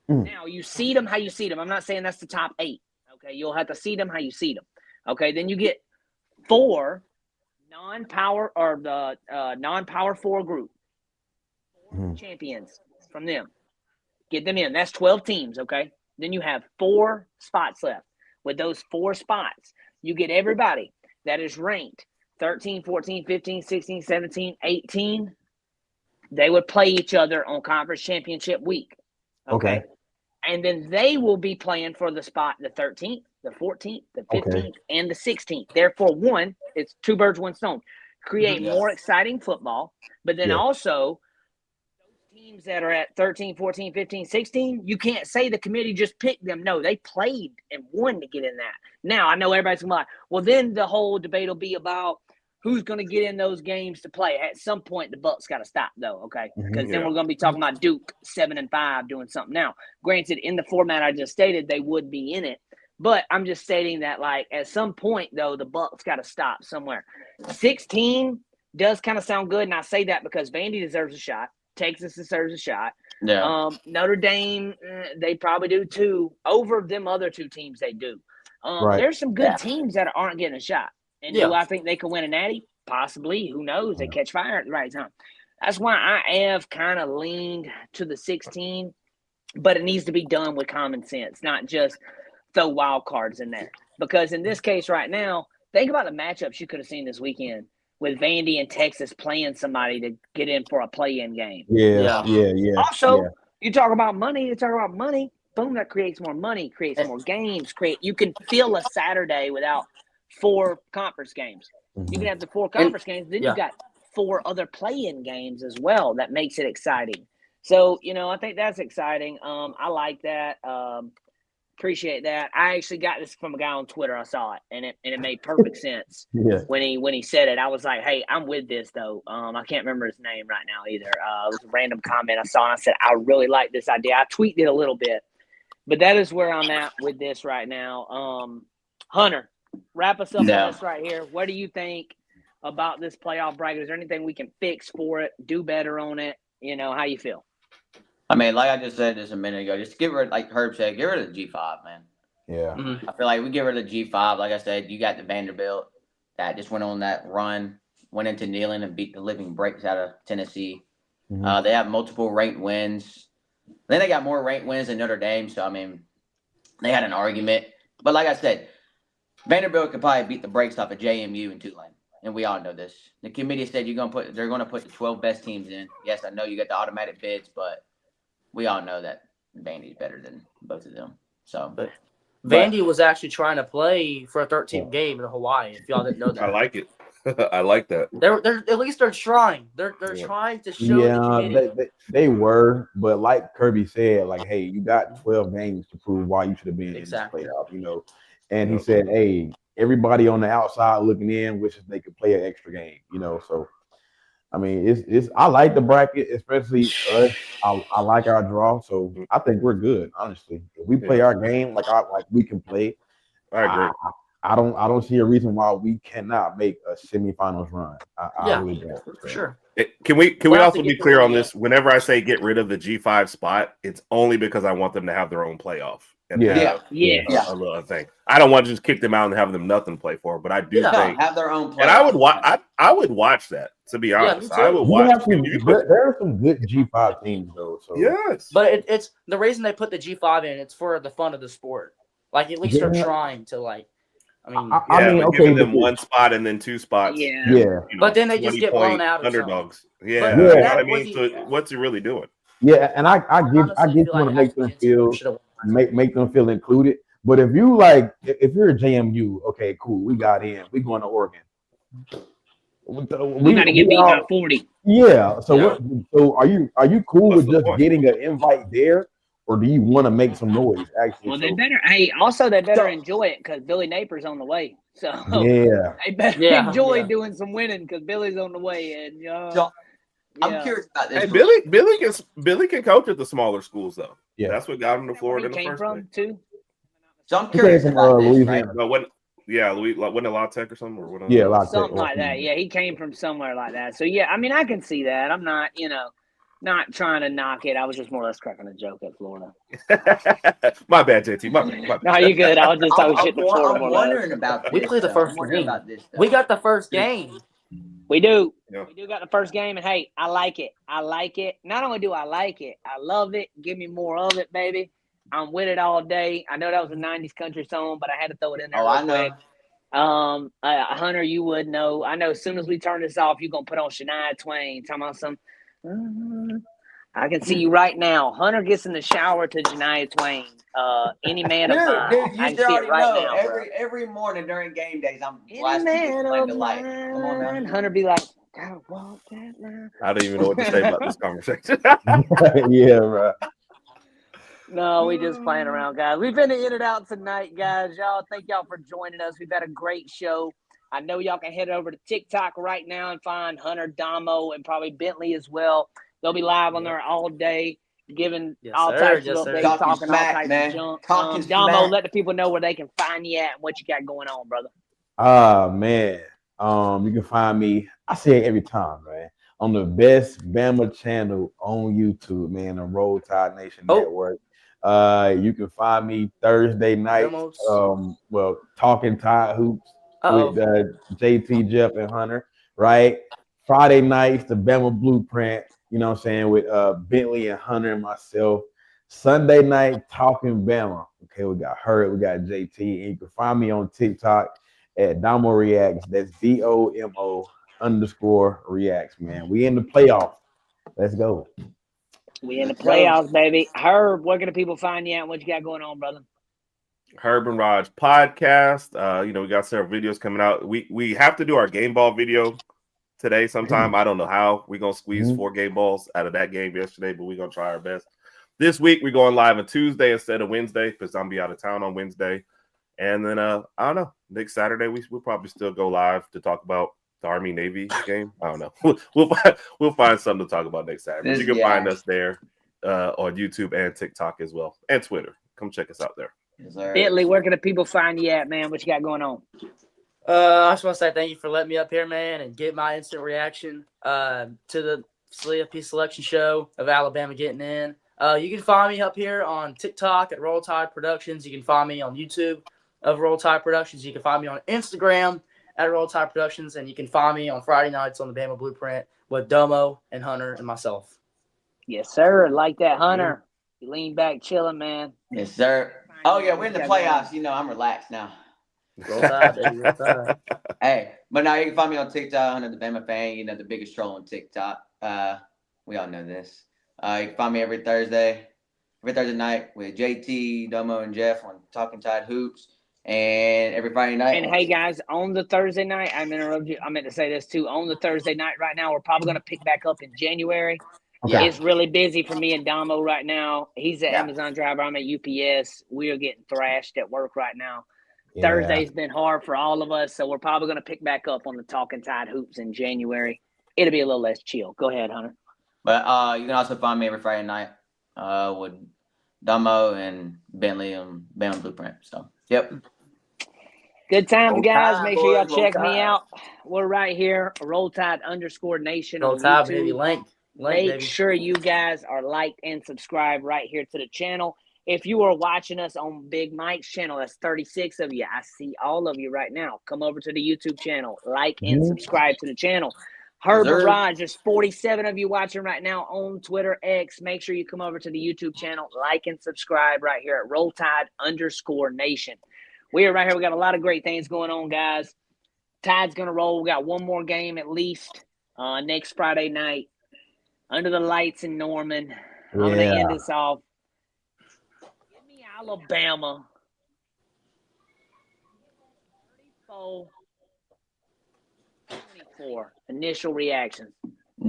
Now you seed them how you seed them. I'm not saying that's the top 8. Okay, you'll have to seed them how you seed them. Okay, then you get 4 non-power or the non-power 4 group. 4 champions from them. Get them in. That's 12 teams. Okay, then you have 4 spots left. With those 4 spots, you get everybody that is ranked 13, 14, 15, 16, 17, 18. They would play each other on conference championship week. Okay. And then they will be playing for the spot the 13th, the 14th, the 15th, and the 16th. Therefore, it's 2 birds, 1 stone. Create more exciting football, but then also teams that are at 13, 14, 15, 16, you can't say the committee just picked them. No, they played and won to get in that. Now, I know everybody's going to be like, well, then the whole debate will be about who's going to get in those games to play. At some point, the Bucks got to stop, though, okay? Because then we're going to be talking about Duke 7-5 doing something. Now, granted, in the format I just stated, they would be in it. But I'm just stating that, like, at some point, though, the Bucks got to stop somewhere. 16 does kind of sound good, and I say that because Vandy deserves a shot. Texas deserves a shot. Yeah. Notre Dame, they probably do too. Over them other 2 teams, they do. There's some good teams that aren't getting a shot. And do I think they can win a natty? Possibly. Who knows? They catch fire at the right time. That's why I have kind of leaned to the 16, but it needs to be done with common sense, not just throw wild cards in there. Because in this case right now, think about the matchups you could have seen this weekend with Vandy and Texas playing somebody to get in for a play-in game. Yeah. Also, you talk about money. Boom, that creates more money, creates more games. You can fill a Saturday without 4 conference games. You can have the 4 conference games. Then you've got 4 other play-in games as well. That makes it exciting. So, I think that's exciting. I like that. Appreciate that. I actually got this from a guy on Twitter. I saw it, and it made perfect sense Yeah. when he said it. I was like, hey, I'm with this though. I can't remember his name right now either. It was a random comment I saw, and I said I really like this idea. I tweeted it a little bit, but that is where I'm at with this right now. Hunter, wrap us up on this right here. What do you think about this playoff bracket? Is there anything we can fix for it, do better on it? You know, how you feel? I mean, like I just said this a minute ago, just get rid, like Herb said, get rid of the G5, man. Yeah. I feel like we get rid of the G5. Like I said, you got the Vanderbilt that just went on that run, went into Neyland and beat the living breaks out of Tennessee. They have multiple ranked wins. Then they got more ranked wins than Notre Dame. So, I mean, they had an argument. But like I said, Vanderbilt could probably beat the brakes off of JMU and Tulane. And we all know this. The committee said they're going to put the 12 best teams in. Yes, I know you got the automatic bids, but we all know that Vandy's better than both of them. So, but Vandy was actually trying to play for a 13th game in Hawaii. If y'all didn't know that, I like it. I like that. They're at least they're trying. They're trying to show the committee. They were, but like Kirby said, like, hey, you got 12 games to prove why you should have been in this playoff, you know. And he said, hey, everybody on the outside looking in wishes they could play an extra game, you know. So, I mean, it's I like the bracket, especially us. I like our draw, so I think we're good. Honestly, if we play our game like we can play, I agree. I don't see a reason why we cannot make a semifinals run. I really don't. For sure. Can we also be clear on this? Whenever I say get rid of the G5 spot, it's only because I want them to have their own playoff. And a little thing. I don't want to just kick them out and have them nothing to play for, but I do think have their own playoff. And I would watch that, to be honest. I would watch. There are some good G5 teams though. So yes, but it's the reason they put the G5 in. It's for the fun of the sport. Like at least they're trying to like. I mean, okay, giving them one spot and then two spots. Yeah. Yeah. You know, but then they just get blown out. Underdogs. But You know what I mean? So what's he really doing? Yeah, and I get you want to make them feel make them feel included. But if you if you're a JMU, okay, cool, we got in. We going to Oregon. We got to get beat by 40. Yeah. So are you cool with just getting an invite there, or do you want to make some noise? Actually, well, they better. Hey, also they better enjoy it because Billy Naper's on the way. So they better enjoy doing some winning because Billy's on the way. And I'm curious about this. Hey, Billy can coach at the smaller schools though. Yeah, that's what got him to Florida in the first place. Too. So I'm curious about this, right? Wasn't it La Tech or something? Or whatever? Yeah, La Tech. Something like that. Yeah, he came from somewhere like that. So yeah, I mean, I can see that. I'm not, not trying to knock it. I was just more or less cracking a joke at Florida. My bad, JT. My bad. No, you good. I was just talking shit to Florida. I'm wondering about this. We play the first game. We got the first game. We do. Yeah. We do got the first game, and hey, I like it. I like it. Not only do I like it, I love it. Give me more of it, baby. I'm with it all day. I know that was a 90s country song, but I had to throw it in there. I know. Quick. Hunter, you would know. I know as soon as we turn this off, you're going to put on Shania Twain. Talking about some. I can see you right now. Hunter gets in the shower to Shania Twain. Any man of mine. Dude, you I can see it right now. Every morning during game days, I'm Any man of the light. Come on now. mine. Hunter be like, gotta walk that line. I don't even know what to say about this conversation. Yeah, bro. No, we just playing around, guys. We've been in and out tonight, guys. Thank y'all for joining us. We've had a great show. I know y'all can head over to TikTok right now and find Hunter, Domo, and probably Bentley as well. They'll be live on there all day, giving all types of updates, talking all types of junk. Domo, let the people know where they can find you at and what you got going on, brother. Man. You can find me, I say it every time, man, on the best Bama channel on YouTube, man, the Roll Tide Nation Network. You can find me Thursday night, talking Tide Hoops with JT, Jeff, and Hunter, right? Friday nights, the Bama Blueprint, you know what I'm saying, with Bentley and Hunter and myself. Sunday night, Talk'N Bama. Okay, we got Herb, we got JT, and you can find me on TikTok at Domo Reacts. That's DOMO_Reacts, man. We in the playoff. Let's go. We in the playoffs, baby. Herb, where can the people find you at? What you got going on, brother? Herb and Raj podcast. We got several videos coming out. We have to do our game ball video today sometime. I don't know how we're gonna squeeze 4 game balls out of that game yesterday, but we're gonna try our best. This week we're going live on Tuesday instead of Wednesday because I'm be out of town on Wednesday. And then I don't know. Next Saturday we'll probably still go live to talk about the Army Navy game. I don't know. We'll find something to talk about next Saturday. You can find us there on YouTube and TikTok as well, and Twitter. Come check us out there. Bentley, where can the people find you at, man? What you got going on? I just want to say thank you for letting me up here, man, and get my instant reaction to the CFP selection show of Alabama getting in. You can find me up here on TikTok at Roll Tide Productions. You can find me on YouTube of Roll Tide Productions. You can find me on Instagram at Roll Tide Productions, and you can find me on Friday nights on the Bama Blueprint with Domo and Hunter and myself. Yes, sir. Like that, Hunter. You lean back, chilling, man. Yes, sir. Oh yeah, we're in the playoffs. You know, I'm relaxed now. Roll Tide, baby. Roll Tide. Hey, but now you can find me on TikTok, Hunter the Bama fan. You know, the biggest troll on TikTok. We all know this. You can find me every Thursday night with JT, Domo, and Jeff on Talk'N Tide Hoops, and every Friday night. And hey, guys, on the Thursday night, I meant to say this too. On the Thursday night right now, we're probably going to pick back up in January. Okay. It's really busy for me and Domo right now. He's an Amazon driver. I'm at UPS. We are getting thrashed at work right now. Yeah. Thursday's been hard for all of us, so we're probably going to pick back up on the Talk'N Tide Hoops in January. It'll be a little less chill. Go ahead, Hunter. But you can also find me every Friday night with Domo and Bentley and Bama Blueprint. So, yep. Good times, guys. Make sure y'all boys, check me out. We're right here, Roll Tide _nation Roll on Tide, YouTube. baby. Link, Make baby. sure you guys are liked and subscribed right here to the channel. If you are watching us on Big Mike's channel, that's 36 of you. I see all of you right now. Come over to the YouTube channel, like and subscribe to the channel. Herb Raj, there's 47 of you watching right now on Twitter X. Make sure you come over to the YouTube channel, like and subscribe right here at Roll Tide _nation. We are right here. We got a lot of great things going on, guys. Tide's going to roll. We got one more game at least next Friday night. Under the lights in Norman. I'm going to end this off. Give me Alabama. 34. Initial reactions.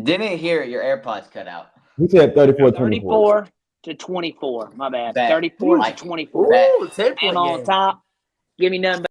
Didn't hear it. Your AirPods cut out. He said 34-24. 34 to 24. My bad. 34 to 24. Ooh, 10-point I'm on game. top. Give me nothing but